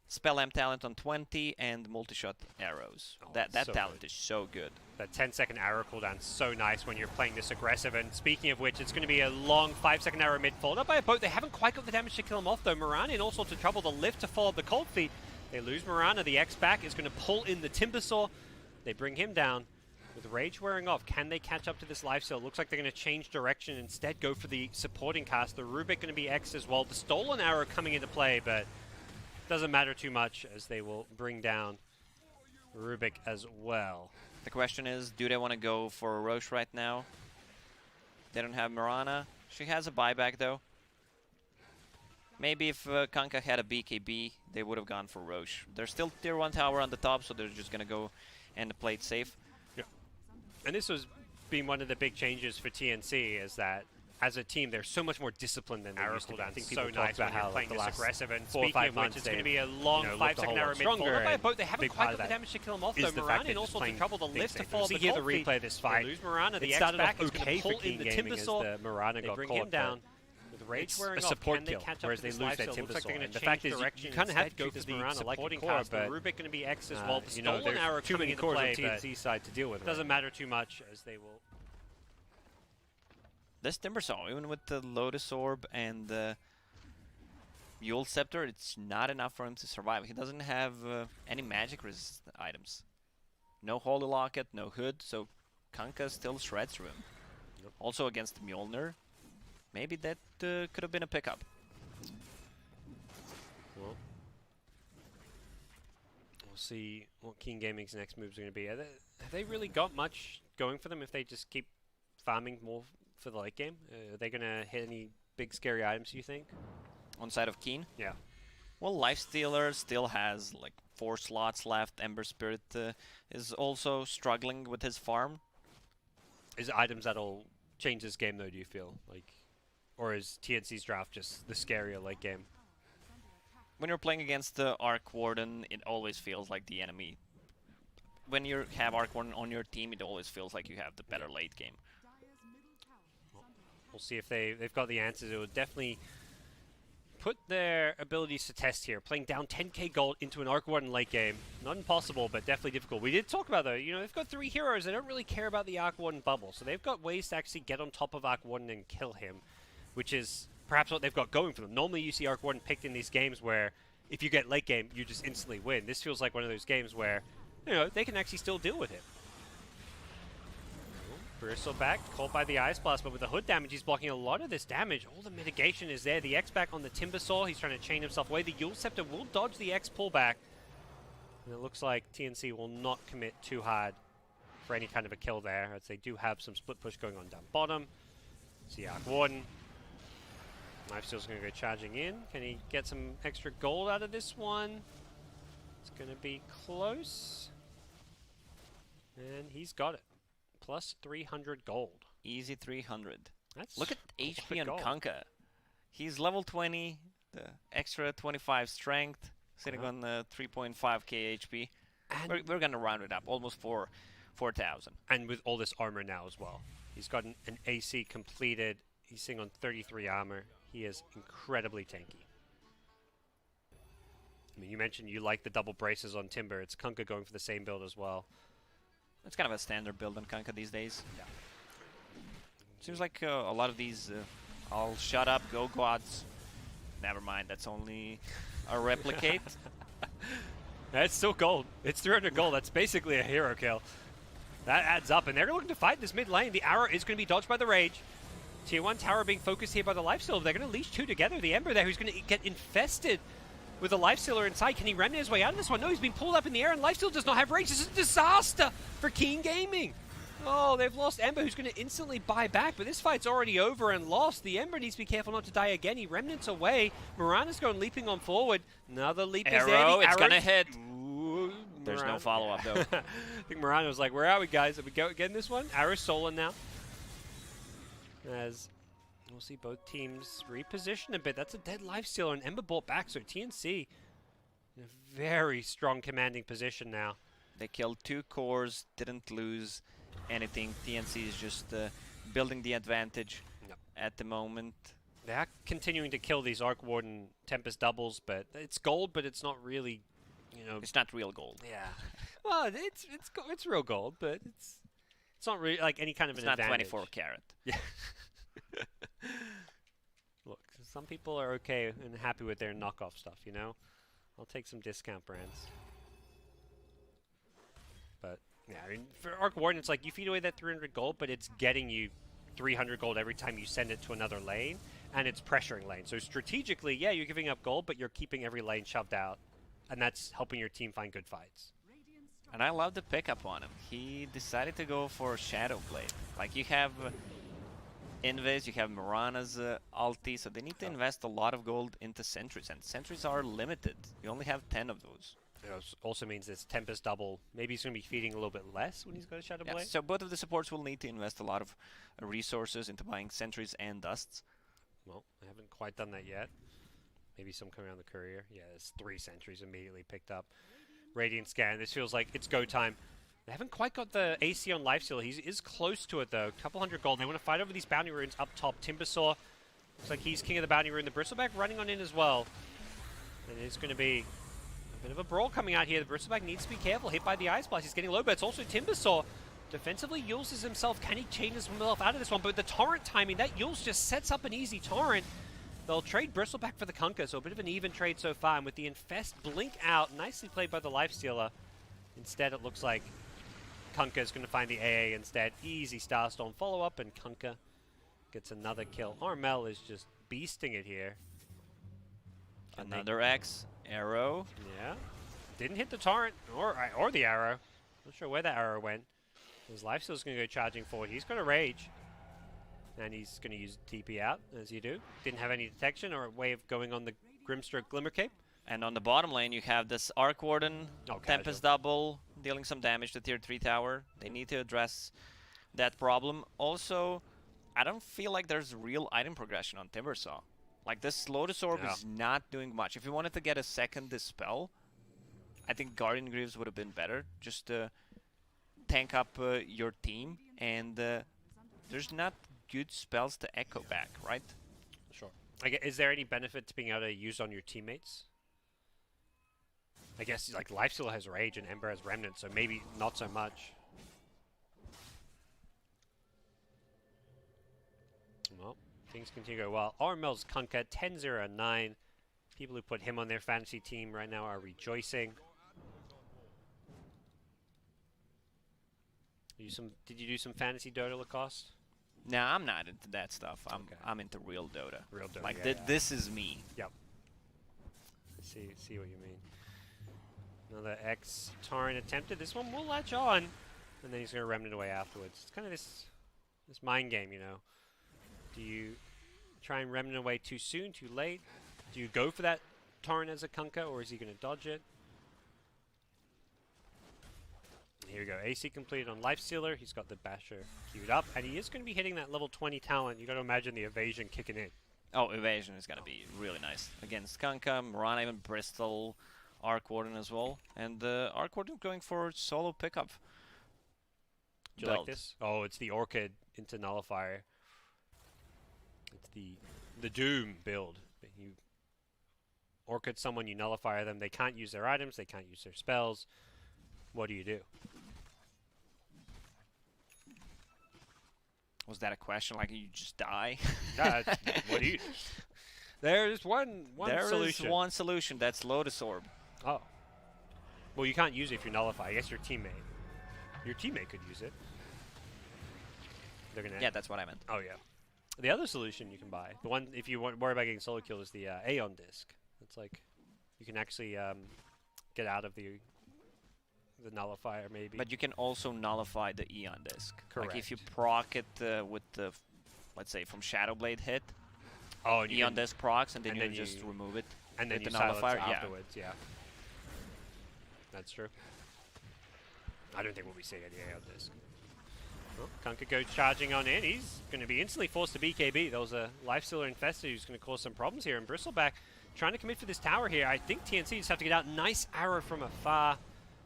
B: Spell Amp talent on 20 and multi-shot arrows.
A: Oh,
B: that
A: so
B: talent
A: good.
B: is so good.
A: That 10-second arrow cooldown is so nice when you're playing this aggressive. And speaking of which, it's going to be a long 5-second arrow mid followed up by a boat. They haven't quite got the damage to kill him off, though. Mirana in all sorts of trouble. The lift to follow the cold feet. They lose Mirana. The X back is going to pull in the Timbersaw. They bring him down. With Rage wearing off, can they catch up to this lifesteal? Looks like they're going to change direction, instead go for the supporting cast. The Rubik going to be X as well. The stolen arrow coming into play, but doesn't matter too much as they will bring down Rubik as well.
B: The question is, do they want to go for Roche right now? They don't have Mirana. She has a buyback though. Maybe if Kanka had a BKB, they would have gone for Roche. There's still tier 1 tower on the top, so they're just going to go and play it safe.
A: Yeah. And this was being one of the big changes for TNC, is that as a team, they're so much more disciplined than they used to be. I think people talk about how playing this aggressive, and speaking of which, it's going to be a long 5-second arrow mid followed by a boat. They haven't quite got the damage to kill him off, though. Mirana in all sorts of trouble. The lift to follow the hear the cold feet. replay of this fight. They lose Mirana. The X back is going to pull in the Timbersaw. They bring him down. With Rage wearing off, can they catch up to this lifesteal? Looks like they're going to change direction. You kind of have to go for the Mirana supporting cast. The Rubik going to be X as well. The stolen arrow
C: too many
A: into
C: cores on
A: play,
C: TNC side to deal with.
A: doesn't matter too much as they will.
B: This Timbersaw, even with the Lotus Orb and the Yule Scepter, it's not enough for him to survive. He doesn't have any magic resist items. No Holy Locket, no Hood, so Kanka still shreds through him.
A: Yep.
B: Also against Mjolnir. Maybe that could have been a pickup.
A: Well, we'll see what Keen Gaming's next moves are going to be. Have they really got much going for them if they just keep farming more for the late game? Are they going to hit any big scary items, you think?
B: On side of Keen?
A: Yeah.
B: Well, Lifestealer still has like 4 slots left. Ember Spirit is also struggling with his farm.
A: Is it items that'll change this game though, do you feel? Or is TNC's draft just the scarier late game?
B: When you're playing against the Arc Warden, it always feels like the enemy. When you have Arc Warden on your team, it always feels like you have the better late game.
A: We'll see if they've got the answers. It would definitely put their abilities to test here. Playing down 10k gold into an Arc Warden late game. Not impossible, but definitely difficult. We did talk about, though, they've got 3 heroes. They don't really care about the Arc Warden bubble. So they've got ways to actually get on top of Arc Warden and kill him, which is perhaps what they've got going for them. Normally you see Arc Warden picked in these games where if you get late game, you just instantly win. This feels like one of those games where, they can actually still deal with him. Bristleback caught by the Ice Blast, but with the hood damage, he's blocking a lot of this damage. All the mitigation is there. The X back on the Timbersaw. He's trying to chain himself away. The Yule Scepter will dodge the X pullback. And it looks like TNC will not commit too hard for any kind of a kill there, as they do have some split push going on down bottom. See Arc Warden. Lifesteal's going to go charging in. Can he get some extra gold out of this one? It's going to be close. And he's got it. Plus 300 gold.
B: Easy 300.
A: That's
B: Look at HP on
A: gold.
B: Kanka. He's level 20, the extra 25 strength, sitting on 3.5k HP. And we're going to round it up, almost 4,000.
A: And with all this armor now as well. He's got an AC completed. He's sitting on 33 armor. He is incredibly tanky. I mean, you mentioned you like the double braces on Timber. It's Kanka going for the same build as well.
B: It's kind of a standard build on Kanka these days.
A: Yeah.
B: Seems like a lot of these, I'll shut up, go gods. Never mind, that's only a replicate.
A: That's still gold. It's 300 gold. That's basically a hero kill. That adds up, and they're looking to fight this mid lane. The arrow is going to be dodged by the Rage. Tier 1 tower being focused here by the Lifestealer. They're going to leash 2 together. The Ember there, who's going to get infested with a Lifestealer inside. Can he remnant his way out of this one? No, he's being pulled up in the air, and Lifestealer does not have Rage. This is a disaster for Keen Gaming. Oh, they've lost Ember, who's going to instantly buy back, but this fight's already over and lost. The Ember needs to be careful not to die again. He remnants away. Mirana's going leaping on forward. Another leap is there.
B: Arrow, it's going to hit.
A: Ooh,
B: There's no
A: Mirana.
B: follow-up, though.
A: I think Mirana was like, where are we, guys? Are we getting this one? Arrow's stolen now. As we'll see both teams reposition a bit. That's a dead Lifestealer, and Ember bought back, so TNC in a very strong commanding position now.
B: They killed 2 cores, didn't lose anything. TNC is just building the advantage at the moment.
A: They are continuing to kill these Arc Warden Tempest doubles, but it's gold, but it's not really,
B: It's not real gold.
A: Yeah. Well, it's real gold, but it's not really like any kind of
B: It's
A: an
B: not
A: advantage.
B: 24 karat.
A: Yeah. Look, some people are okay and happy with their knockoff stuff, I'll take some discount brands. But, yeah, I mean, for Arc Warden, it's like you feed away that 300 gold, but it's getting you 300 gold every time you send it to another lane, and it's pressuring lane. So strategically, yeah, you're giving up gold, but you're keeping every lane shoved out, and that's helping your team find good fights.
B: And I love the pickup on him. He decided to go for Shadow Blade. Like, you have Invis, you have Mirana's ulti, so they need to invest a lot of gold into sentries, and sentries are limited. You only have 10 of those.
A: It also means this Tempest double, maybe he's going to be feeding a little bit less when he's got a Shadow Blade.
B: So both of the supports will need to invest a lot of resources into buying sentries and dusts.
A: Well, I haven't quite done that yet. Maybe some coming around the courier. Yeah, there's 3 sentries immediately picked up. Radiant Scan, this feels like it's go time. They haven't quite got the AC on Lifesteal. He is close to it, though. Couple hundred gold. They want to fight over these bounty runes up top. Timbersaw looks like he's king of the bounty rune. The Bristleback running on in as well. And it's going to be a bit of a brawl coming out here. The Bristleback needs to be careful. Hit by the Ice Blast. He's getting low, but it's also Timbersaw. Defensively, Yules is himself. Can he chain himself out of this one? But the torrent timing, that Yules just sets up an easy torrent. They'll trade Bristleback for the Kunkka, so a bit of an even trade so far. And with the Infest blink out, nicely played by the Lifestealer. Instead, it looks like Kunkka is going to find the AA instead. Easy Starstorm follow-up, and Kunkka gets another kill. Armel is just beasting it here.
B: Another X arrow.
A: Yeah. Didn't hit the torrent or the arrow. Not sure where that arrow went. His lifesteal's going to go charging forward. He's going to rage. And he's going to use TP out, as you do. Didn't have any detection or a way of going on the Grimstroke Glimmer Cape.
B: And on the bottom lane, you have this Arc Warden, Tempest Double, dealing some damage to Tier 3 tower. They need to address that problem. Also, I don't feel like there's real item progression on Timbersaw. Like, this Lotus Orb is not doing much. If you wanted to get a second Dispel, I think Guardian Greaves would have been better. Just to tank up your team. And there's not good spells to echo back, right?
A: Sure. Is there any benefit to being able to use on your teammates? I guess like Lifesteal has Rage and Ember has Remnant, so maybe not so much. Well, things continue to go well. Armel's Kunkka 10-0-9. People who put him on their fantasy team right now are rejoicing. Did you do some fantasy Dota, Lacoste?
B: No, I'm not into that stuff. I'm into real Dota.
A: Real Dota.
B: Like
A: yeah,
B: this is me.
A: Yep. See what you mean. Another X Torrent attempted. This one will latch on, and then he's going to Remnant away afterwards. It's kind of this mind game, you know. Do you try and Remnant away too soon, too late? Do you go for that Torrent as a Kunkka, or is he going to dodge it? Here we go. AC completed on Lifestealer. He's got the Basher queued up, and he is going to be hitting that level 20 talent. You got to imagine the evasion kicking in.
B: Oh, evasion is going to be really nice against Kunkka, Mirana, even Bristol, Arc Warden as well, and Arc Warden going for solo pickup.
A: Do you like this? Oh, it's the Orchid into Nullifier. It's the Doom build. You Orchid someone, you Nullify them. They can't use their items. They can't use their spells. What do you do?
B: Was that a question? Like you just die?
A: What do you do? There's one solution.
B: There is one solution. That's Lotus Orb.
A: Oh. Well, you can't use it if you Nullify. I guess your teammate. Your teammate could use it. They're gonna.
B: Yeah, that's what I meant.
A: Oh yeah. The other solution you can buy, the one if you worry about getting solo kill, is the Aeon Disc. It's like you can actually get out of the Nullifier maybe.
B: But you can also nullify the Aeon Disc.
A: Correct.
B: Like if you proc it with the, let's say from Shadowblade hit,
A: and
B: Aeon Disc procs, and then you just remove it.
A: And then
B: with
A: you
B: the
A: silence
B: nullifier
A: afterwards. Yeah. That's true. I don't think we'll be seeing any Aeon Disc. Well, Kunkka goes charging on in. He's going to be instantly forced to BKB. There was a Lifestealer infested who's going to cause some problems here. And Bristleback trying to commit for this tower here. I think TNC just have to get out. Nice arrow from afar.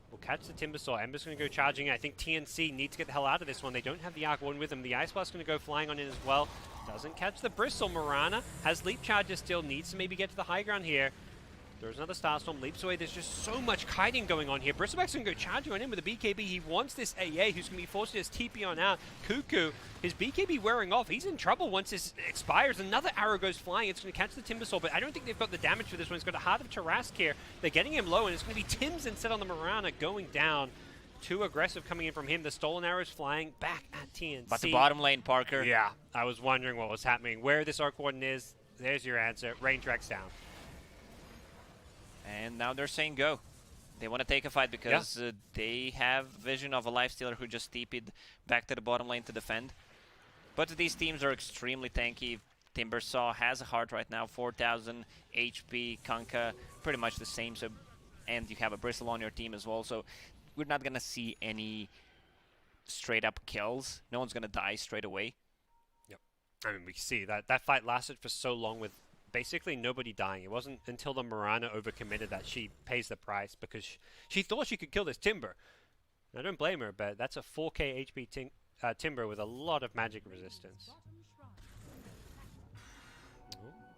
A: We'll catch the Timbersaw. Ember's going to go charging. I think TNC need to get the hell out of this one. They don't have the Arc Warden with them. The Ice Blast going to go flying on in as well. Doesn't catch the Bristle. Mirana has Leap Charger still. Needs to maybe get to the high ground here. There's another Starstorm. Leaps away. There's just so much kiting going on here. Bristleback's going to go charging on in with a BKB. He wants this AA who's going to be forced to just TP on out. Cuckoo, his BKB wearing off. He's in trouble once this expires. Another arrow goes flying. It's going to catch the Timbersaw, but I don't think they've got the damage for this one. It's got a Heart of Tarask here. They're getting him low, and it's going to be Tim's instead on the Mirana going down. Too aggressive coming in from him. The stolen arrows flying back at TNC.
B: But the bottom lane, Parker.
A: Yeah, I was wondering what was happening. Where this Arc Warden is, there's your answer. Range Rex down.
B: And now they're saying go. They want to take a fight because they have vision of a Lifestealer who just TP'd back to the bottom lane to defend. But these teams are extremely tanky. Timbersaw has a heart right now, 4,000 HP. Kunkka, pretty much the same. So, and you have a Bristle on your team as well. So we're not going to see any straight up kills. No one's going to die straight away.
A: Yep. I mean, we see that fight lasted for so long with basically nobody dying. It wasn't until the Mirana overcommitted that she pays the price because she thought she could kill this Timber. I don't blame her, but that's a 4k HP Timber with a lot of magic resistance.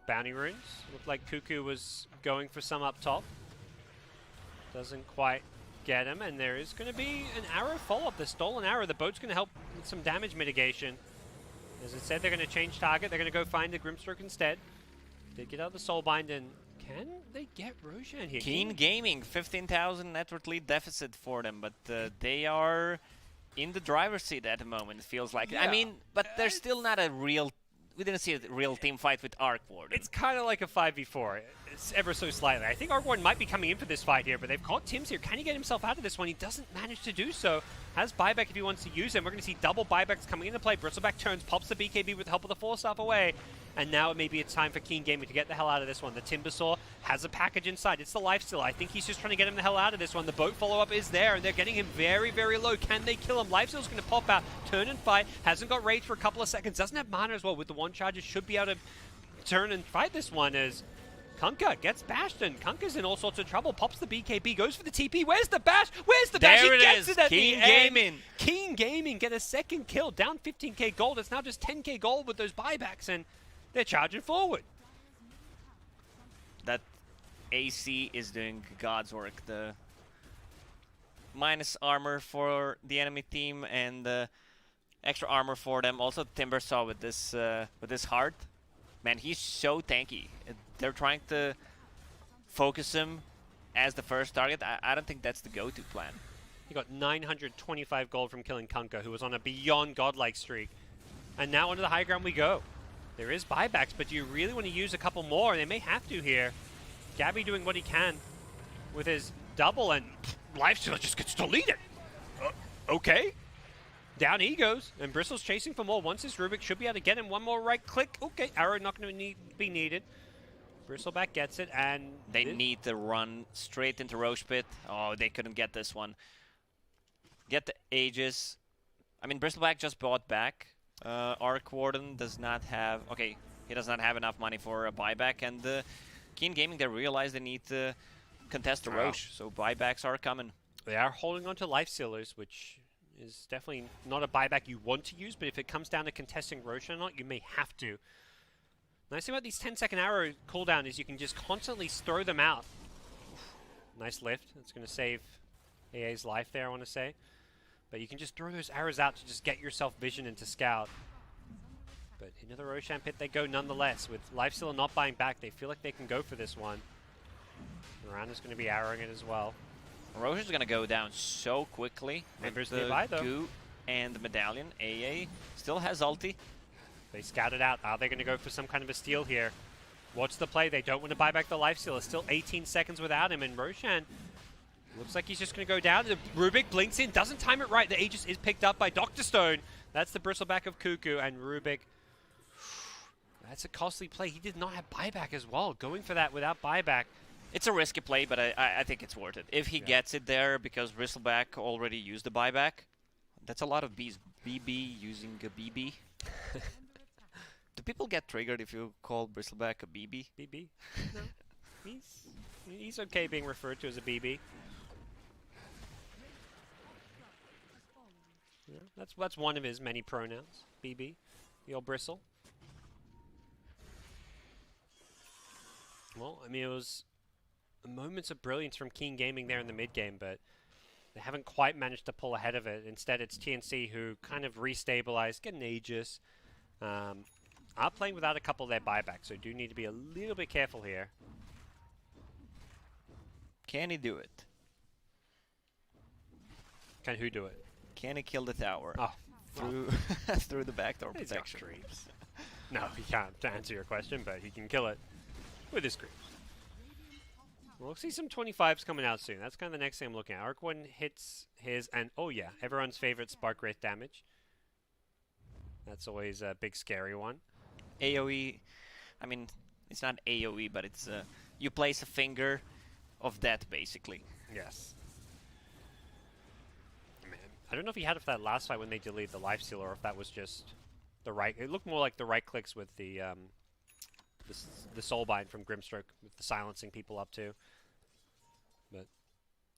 A: Bounty runes. Looked like Cuckoo was going for some up top. Doesn't quite get him, and there is going to be an arrow follow-up. The stolen arrow. The boat's going to help with some damage mitigation. As I said, they're going to change target. They're going to go find the Grimstroke instead. They get out the Soulbind, and can they get Roshan here?
B: Keen Gaming, 15,000 net worth lead deficit for them, but they are in the driver's seat at the moment, it feels like.
A: Yeah.
B: I mean, but there's still not a real... We didn't see a real team fight with Arc Warden.
A: It's kind of like a 5v4. It's ever so slightly. I think Arc Warden might be coming in for this fight here, but they've caught Tim's here. Can he get himself out of this one? He doesn't manage to do so. Has buyback if he wants to use him. We're going to see double buybacks coming into play. Bristleback turns, pops the BKB with the help of the Force Staff away. And now maybe it's time for Keen Gaming to get the hell out of this one. The Timbersaw has a package inside. It's the Lifesteal. I think he's just trying to get him the hell out of this one. The boat follow-up is there, and they're getting him very, very low. Can they kill him? Lifesteal's going to pop out, turn and fight. Hasn't got rage for a couple of seconds. Doesn't have mana as well. With the one charges, should be able to turn and fight this one as Kunkka gets bashed, and Kunkka's in all sorts of trouble. Pops the BKB, goes for the TP. Where's the bash? Where's the bash?
B: There
A: He
B: it
A: gets
B: is.
A: it at
B: Keen
A: the
B: Gaming.
A: end. Keen Gaming get a second kill, down 15k gold. It's now just 10k gold with those buybacks, and they're charging forward.
B: That AC is doing God's work. The minus armor for the enemy team and extra armor for them. Also Timbersaw with this heart. Man, he's so tanky. They're trying to focus him as the first target. I don't think that's the go-to plan.
A: He got 925 gold from killing Kunkka, who was on a beyond godlike streak. And now onto the high ground we go. There is buybacks, but do you really want to use a couple more? They may have to here. Gabby doing what he can with his double, and Lifesteal just gets deleted. Okay. Down he goes, and Bristle's chasing for more. Once this Rubik should be able to get him one more right click. Okay, arrow not going to be needed. Bristleback gets it, and
B: they need to run straight into Roche Pit. Oh, they couldn't get this one. Get the Aegis. I mean, Bristleback just bought back. Arc Warden does not have... Okay, he does not have enough money for a buyback, and Keen Gaming, they realize they need to contest the Roche, so buybacks are coming.
A: They are holding on to Lifestealers, which is definitely not a buyback you want to use, but if it comes down to contesting Roche or not, you may have to. Nice thing about these 10-second arrow cooldown is you can just constantly throw them out. Nice lift. That's going to save AA's life there, I want to say. But you can just throw those arrows out to just get yourself vision into Scout. But into the Roshan pit they go nonetheless. With Lifesteal not buying back, they feel like they can go for this one. Mirana's going to be arrowing it as well.
B: Roche is going to go down so quickly.
A: Members nearby, though.
B: Goo and the Medallion. AA still has ulti.
A: They scout it out. Are they going to go for some kind of a steal here? What's the play? They don't want to buy back the Lifesteal. It's still 18 seconds without him, and Roshan looks like he's just going to go down. The Rubik blinks in, doesn't time it right. The Aegis is picked up by Dr. Stone. That's the Bristleback of Cuckoo, and Rubik. That's a costly play. He did not have buyback as well. Going for that without buyback.
B: It's a risky play, but I think it's worth it. If he gets it there, because Bristleback already used the buyback, that's a lot of Bs. BB using a BB. Do people get triggered if you call Bristleback a BB?
A: BB? No. He's okay being referred to as a BB. Yeah, that's one of his many pronouns. BB. The old bristle. Well, I mean, it was moments of brilliance from Keen Gaming there in the mid-game, but they haven't quite managed to pull ahead of it. Instead, it's TNC who kind of restabilized, get an Aegis. Are playing without a couple of their buybacks, so do need to be a little bit careful here.
B: Can he do it?
A: Can who do it?
B: Can he kill the tower?
A: Oh,
B: through through the backdoor
A: he's got
B: protection.
A: creeps. No, he can't, to answer your question, but he can kill it with his creeps. We'll see some 25s coming out soon. That's kind of the next thing I'm looking at. Arc One hits his, and oh yeah, everyone's favorite Spark Wraith damage. That's always a big scary one.
B: AoE, I mean, it's not AoE, but it's you place a finger of death, basically.
A: Yes. Man, I don't know if he had it for that last fight when they deleted the Lifesteal, or if that was just the right. It looked more like the right clicks with the Soulbind from Grimstroke, with the silencing people up to. But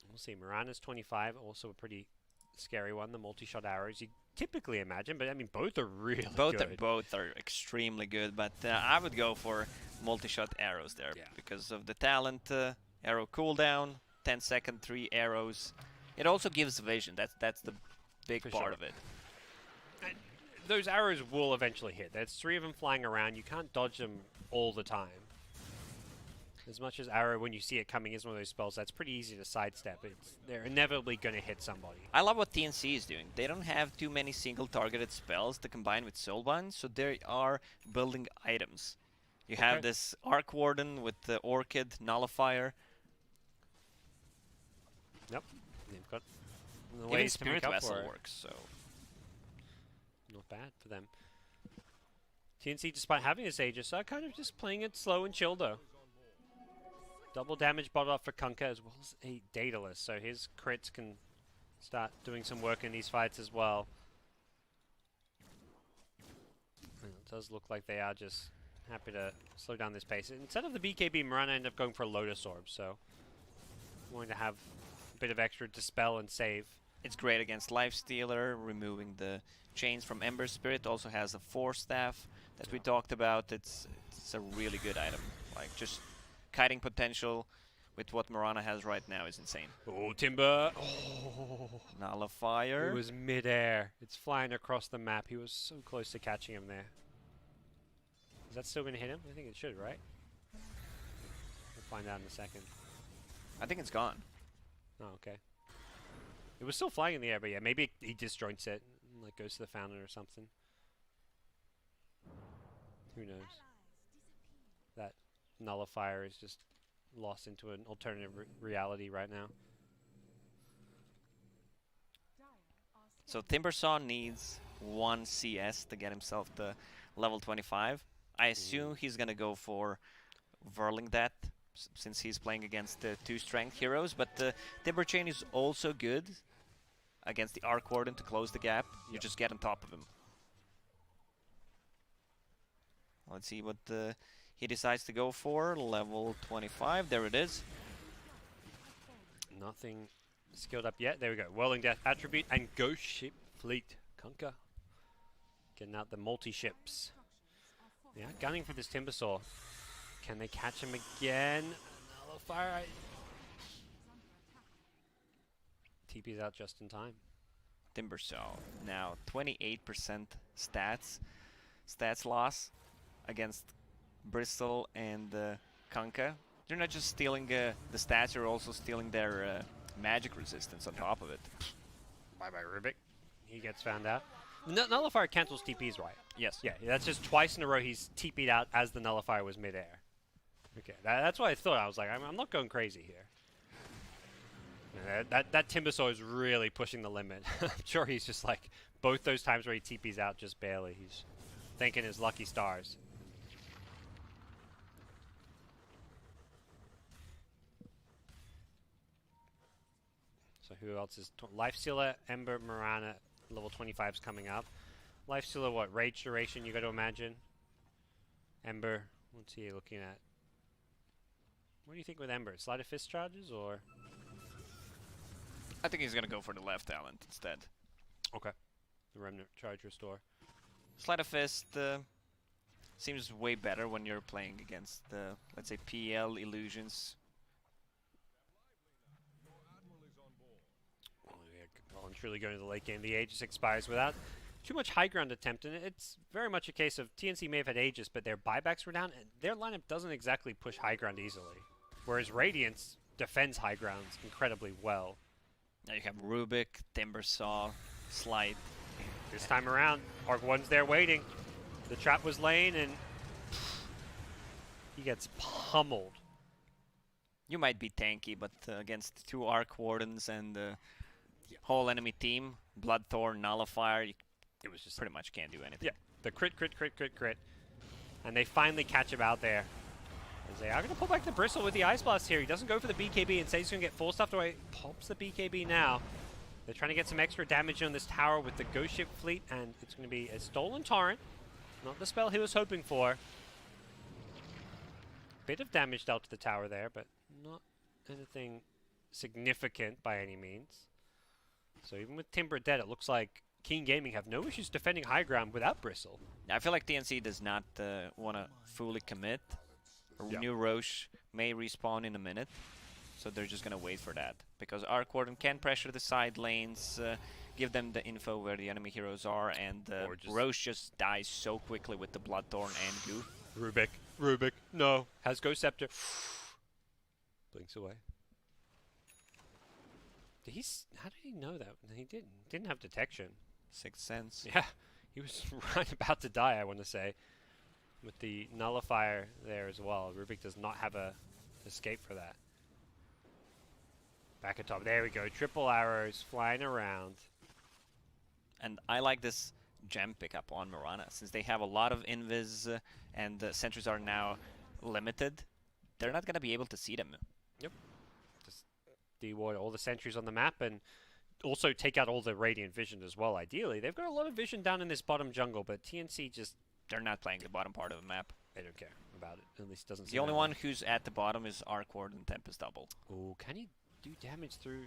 A: we'll see. Mirana's 25, also a pretty scary one. The multi-shot arrows you typically imagine, but I mean both are really good.
B: Both are extremely good, but I would go for multi-shot arrows there because of the talent. Arrow cooldown, 10-second, 3 arrows. It also gives vision. That's the big part of it.
A: And those arrows will eventually hit. There's 3 of them flying around. You can't dodge them all the time. As much as Arrow, when you see it coming, is one of those spells that's pretty easy to sidestep. They're inevitably going to hit somebody.
B: I love what TNC is doing. They don't have too many single targeted spells to combine with Soulbind, so they are building items. You have this Arc Warden with the Orchid, Nullifier.
A: Yep. They've got the
B: Even
A: ways to make
B: Spirit
A: up
B: Vessel
A: for it.
B: works, so...
A: Not bad for them. TNC, despite having this Aegis, are kind of just playing it slow and chill, though. Double damage bottled off for Kunkka as well as a Daedalus, so his crits can start doing some work in these fights as well. And it does look like they are just happy to slow down this pace. Instead of the BKB, Mirana ended up going for a Lotus Orb, so going to have a bit of extra Dispel and save.
B: It's great against Lifestealer, removing the chains from Ember Spirit. Also has a Force Staff that we talked about. It's a really good item. Like, just kiting potential with what Mirana has right now is insane.
A: Oh, Timber! Oh!
B: Nullifier.
A: It was mid-air. It's flying across the map. He was so close to catching him there. Is that still going to hit him? I think it should, right? We'll find out in a second.
B: I think it's gone.
A: Oh, okay. It was still flying in the air, but yeah, maybe he disjoints it and like goes to the fountain or something. Who knows? That Nullifier is just lost into an alternative reality right now.
B: So Timbersaw needs 1 CS to get himself to level 25. I assume he's gonna go for Whirling Death since he's playing against the 2 strength heroes, but the Timber Chain is also good against the Arc Warden to close the gap. You just get on top of him. Let's see what he decides to go for. Level 25, there it is.
A: Nothing skilled up yet. There we go. Whirling Death attribute and Ghost Ship Fleet. Kunkka getting out the multi-ships. Yeah, gunning for this Timbersaw. Can they catch him again? Nullifier. TP's out just in time.
B: Timbersaw now 28% stats loss against Bristol and Kunkka. They're not just stealing the stats, you're also stealing their magic resistance on top of it.
A: Bye-bye, Rubik. He gets found out. Nullifier cancels TPs, right?
B: Yes.
A: Yeah, that's just twice in a row he's TP'd out as the Nullifier was mid-air. Okay, that's what I thought. I was like, I'm not going crazy here. Yeah, that Timbersaw is really pushing the limit. I'm sure he's just like, both those times where he TP's out just barely, he's thanking his lucky stars. So who else is... Lifestealer, Ember, Mirana, level 25's coming up. Lifestealer, what? Rage duration, you got to imagine. Ember, what's he looking at? What do you think with Ember? Sleight of Fist charges, or...?
B: I think he's going to go for the left talent instead.
A: Okay. The Remnant charge restore.
B: Sleight of Fist seems way better when you're playing against, let's say, PL illusions.
A: Well and truly going to the late game. The Aegis expires without too much high ground attempt, and it's very much a case of TNC may have had Aegis, but their buybacks were down, and their lineup doesn't exactly push high ground easily. Whereas Radiance defends high grounds incredibly well.
B: Now you have Rubik, Timbersaw, Slight.
A: This time around, Arc One's there waiting. The trap was laying, and he gets pummeled.
B: You might be tanky, but against 2 Arc Wardens and the whole enemy team, Bloodthorn, Nullifier, it was just pretty much can't do anything.
A: Yeah, the crit. And they finally catch him out there. As they are going to pull back the Bristle with the Ice Blast here. He doesn't go for the BKB and says he's going to get full stuffed away. Pops the BKB now. They're trying to get some extra damage on this tower with the Ghost Ship Fleet, and it's going to be a Stolen Torrent. Not the spell he was hoping for. Bit of damage dealt to the tower there, but not anything significant by any means. So even with Timber dead, it looks like Keen Gaming have no issues defending high ground without Bristle.
B: I feel like TNC does not want to fully commit. New Roche may respawn in a minute, so they're just going to wait for that. Because Arc Warden can pressure the side lanes, give them the info where the enemy heroes are, and Roche just dies so quickly with the Bloodthorn and Goo.
A: Rubik, no. Has Ghost Scepter. Blinks away. How did he know that? He didn't have detection.
B: Sixth sense.
A: Yeah, he was right about to die, I want to say. With the nullifier there as well. Rubik does not have a escape for that. Back at top. There we go. Triple arrows flying around.
B: And I like this gem pickup on Mirana. Since they have a lot of invis and the sentries are now limited, they're not going to be able to see them.
A: Yep. Just deward all the sentries on the map and also take out all the radiant vision as well, ideally. They've got a lot of vision down in this bottom jungle, but TNC just...
B: They're not playing the bottom part of the map.
A: They don't care about it. At least doesn't seem
B: The only
A: that
B: one
A: way.
B: who's at the bottom is Arkward and Tempest Double.
A: Oh, can he do damage through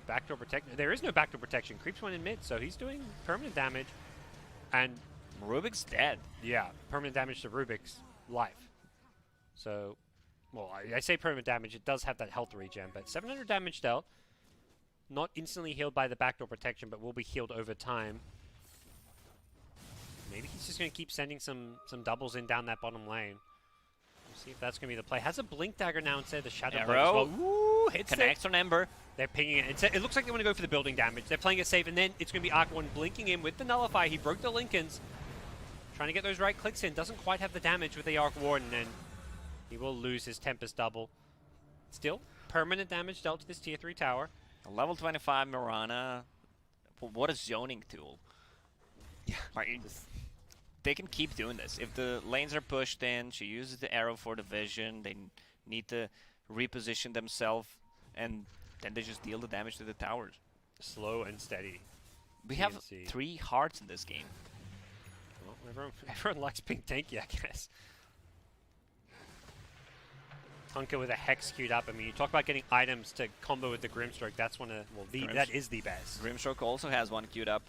A: backdoor protection? There is no backdoor protection. Creeps went in mid, so he's doing permanent damage. And
B: Rubik's dead.
A: yeah, permanent damage to Rubik's life. So, well, I say permanent damage. It does have that health regen, but 700 damage dealt. Not instantly healed by the backdoor protection, but will be healed over time. Maybe he's just going to keep sending some doubles in down that bottom lane. We'll see if that's going to be the play. Has a blink dagger now instead of the shadow blade as well.
B: Arrow.
A: Ooh, hits it.
B: Connects on Ember.
A: They're pinging it. It looks like they want to go for the building damage. They're playing it safe, and then it's going to be Arc1 blinking in with the Nullify. He broke the Lincolns. Trying to get those right clicks in. Doesn't quite have the damage with the Arc Warden, and he will lose his Tempest double. Still, permanent damage dealt to this tier 3 tower.
B: A level 25 Mirana. What a zoning tool.
A: Yeah.
B: Like, they can keep doing this. If the lanes are pushed in, she uses the arrow for the vision. They need to reposition themselves, and then they just deal the damage to the towers.
A: Slow and steady.
B: We have
A: TNC.
B: 3 hearts in this game.
A: Well, everyone likes pink tanky, I guess. Hunker with a Hex queued up. I mean, you talk about getting items to combo with the Grimstroke. That's one of, well, that is the best.
B: Grimstroke also has one queued up.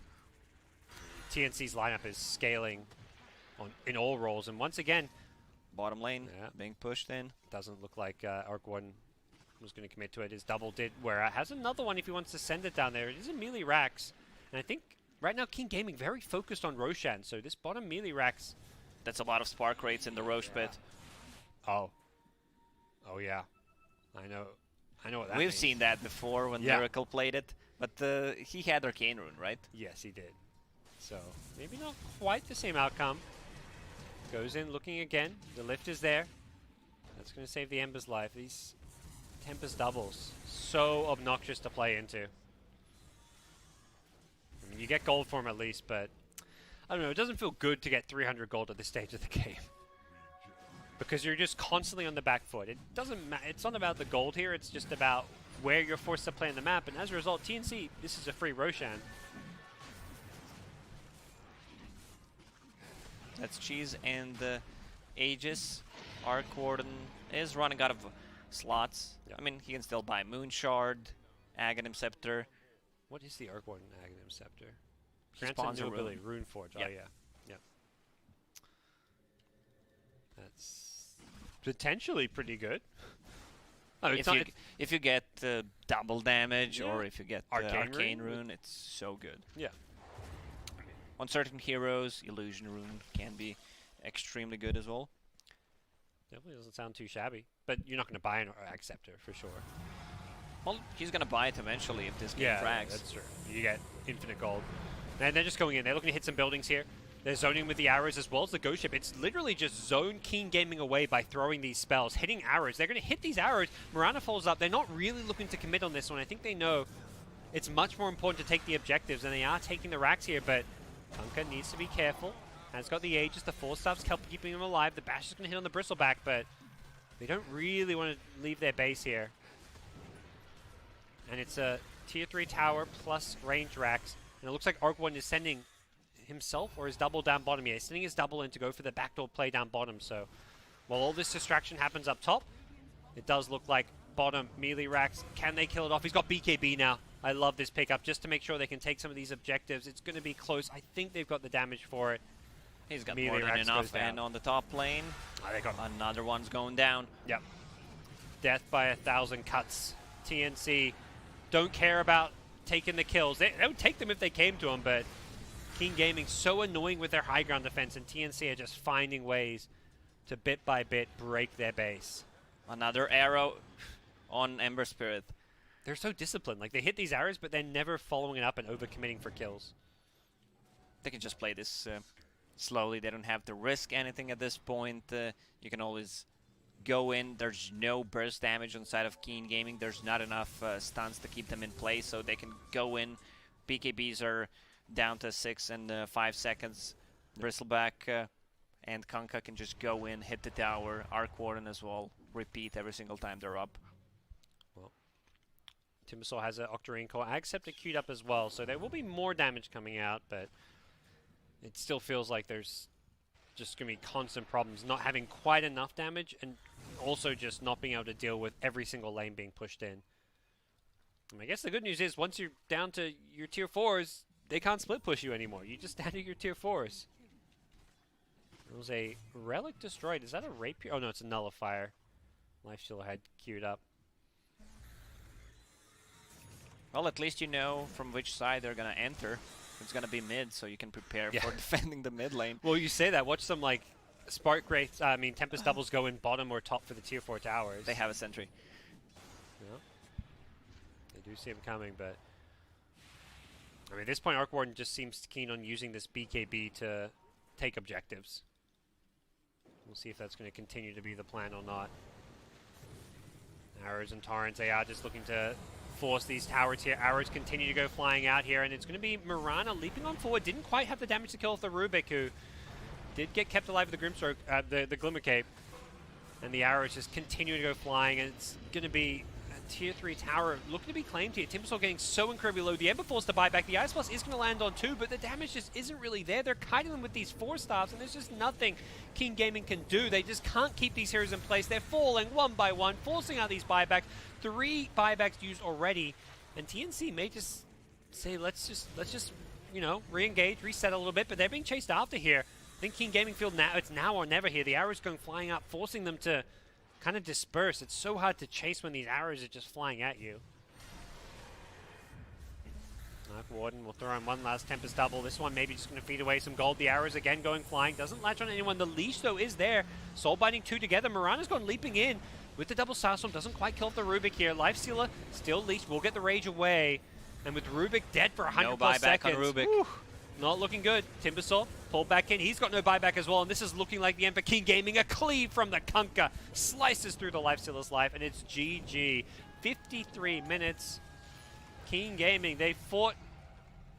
A: TNC's lineup is scaling in all roles, and once again,
B: Bottom lane
A: yeah,
B: being pushed in.
A: doesn't look like Arc 1 was going to commit to it. His double did, where has another one if he wants to send it down there. It is a melee Rax, and I think right now King Gaming very focused on Roshan, so this bottom melee Rax.
B: That's a lot of spark rates in the Roche pit.
A: Oh yeah, I know what that
B: We've
A: means.
B: seen that before when
A: Yeah.
B: Miracle played it, but he had Arcane Rune, right?
A: Yes, he did. So maybe not quite the same outcome. Goes in looking again. The lift is there. That's going to save the Ember's life. These Tempest doubles, so obnoxious to play into. I mean, you get gold for them at least, but I don't know. It doesn't feel good to get 300 gold at this stage of the game. Because you're just constantly on the back foot. It doesn't matter. It's not about the gold here. It's just about where you're forced to play on the map. And as a result, TNC, this is a free Roshan.
B: That's Cheese and Aegis. Arc Warden is running out of slots.
A: Yeah.
B: I mean, he can still buy Moon Shard, Aghanim Scepter.
A: What is the Arc Warden Aghanim Scepter?
B: He
A: Grants
B: spawns
A: a
B: a
A: new
B: rune.
A: ability, Rune Forge.
B: Yeah.
A: Oh yeah, yeah. That's potentially pretty good. Oh, it's not,
B: If you get double damage
A: Yeah.
B: or if you get
A: Arcane
B: Arcane
A: Rune?
B: Rune, it's so good.
A: yeah.
B: On certain heroes, Illusion Rune can be extremely good as well.
A: Definitely doesn't sound too shabby. But you're not going to buy an Ag Scepter for sure.
B: Well, he's going to buy it eventually if this game
A: Yeah,
B: frags.
A: that's true. You get infinite gold. And they're just going in. They're looking to hit some buildings here. They're zoning with the arrows as well as the Ghost Ship. It's literally just zone King Gaming away by throwing these spells, hitting arrows. They're going to hit these arrows. Mirana follows up. They're not really looking to commit on this one. I think they know it's much more important to take the objectives, and they are taking the racks here, but Hunker needs to be careful. Has got the Aegis. The Force Staff's keeping him alive. The Bash is going to hit on the Bristleback, but they don't really want to leave their base here. And it's a tier 3 tower plus range racks. And it looks like Arc 1 is sending himself or his double down bottom. Yeah, he's sending his double in to go for the backdoor play down bottom. So while all this distraction happens up top, it does look like bottom melee racks. Can they kill it off? He's got BKB now. I love this pickup just to make sure they can take some of these objectives. It's going to be close. I think they've got the damage for it.
B: He's got
A: Melee
B: more than
A: Rax goes
B: enough.
A: down.
B: And on the top lane,
A: They got
B: another one's going down.
A: Yep. Death by 1,000 cuts. TNC don't care about taking the kills. They would take them if they came to them, but King Gaming so annoying with their high ground defense, and TNC are just finding ways to bit by bit break their base.
B: Another arrow on Ember Spirit.
A: They're so disciplined. Like, they hit these arrows, but they're never following it up and overcommitting for kills.
B: They can just play this slowly. They don't have to risk anything at this point. You can always go in. There's no burst damage on side of Keen Gaming. There's not enough stuns to keep them in place, so they can go in. BKBs are down to 6 and 5 seconds. Bristleback and Kanka can just go in, hit the tower. Arc Warden as well. Repeat every single time they're up.
A: Well, Timbersaw has an Octarine Core. Accepted queued up as well, so there will be more damage coming out, but it still feels like there's just going to be constant problems, not having quite enough damage and also just not being able to deal with every single lane being pushed in. And I guess the good news is once you're down to your tier 4s, they can't split push you anymore. You just stand at your tier 4s. There was a Relic destroyed. Is that a Rapier? Oh no, it's a Nullifier. Lifestealer had queued up.
B: Well, at least you know from which side they're going to enter. It's going to be mid, so you can prepare for defending the mid lane.
A: Well, you say that. Watch some, like, Spark Wraiths, Tempest Doubles go in bottom or top for the tier 4 towers.
B: They have a sentry.
A: Yeah. They do see him coming, but I mean, at this point, Arc Warden just seems keen on using this BKB to take objectives. We'll see if that's going to continue to be the plan or not. Arrows and Torrents, they are just looking to force these towers here. Arrows continue to go flying out here, and it's going to be Mirana leaping on forward. Didn't quite have the damage to kill off the Rubik, who did get kept alive with the Grimstroke, the Glimmer Cape. And the arrows just continue to go flying, and it's going to be a tier 3 tower looking to be claimed here. Timbersaw getting so incredibly low. The Ember forced to buy back. The Ice Blast is going to land on 2, but the damage just isn't really there. They're kiting them with these 4-stars, and there's just nothing King Gaming can do. They just can't keep these heroes in place. They're falling one by one, forcing out these buybacks. 3 buybacks used already, and TNC may just say, let's just you know, re-engage, reset a little bit, but they're being chased after here. I think King Gaming feel now it's now or never here. The arrows going flying up, forcing them to kind of disperse. It's so hard to chase when these arrows are just flying at you. Arc Warden will throw in one last Tempest Double. This one maybe just going to feed away some gold. The arrows again going flying. Doesn't latch on anyone. The leash, though, is there. Soul Binding 2 together. Mirana's gone leaping in with the double Starstorm. Doesn't quite kill the Rubik here. Lifestealer still leashed. Will get the Rage away. And with Rubik dead for 100 plus seconds.
B: No buyback on Rubik.
A: Whew, not looking good. Timbersaw pulled back in. He's got no buyback as well. And this is looking like the end for King Gaming. A cleave from the Kunkka. Slices through the Lifestealer's life. And it's GG. 53 minutes. King Gaming, they fought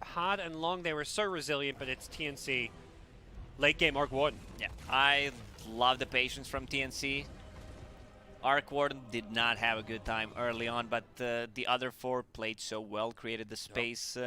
A: hard and long. They were so resilient, but it's TNC. Late game Arc Warden.
B: Yeah, I love the patience from TNC. Arc Warden did not have a good time early on, but the other 4 played so well, created the space.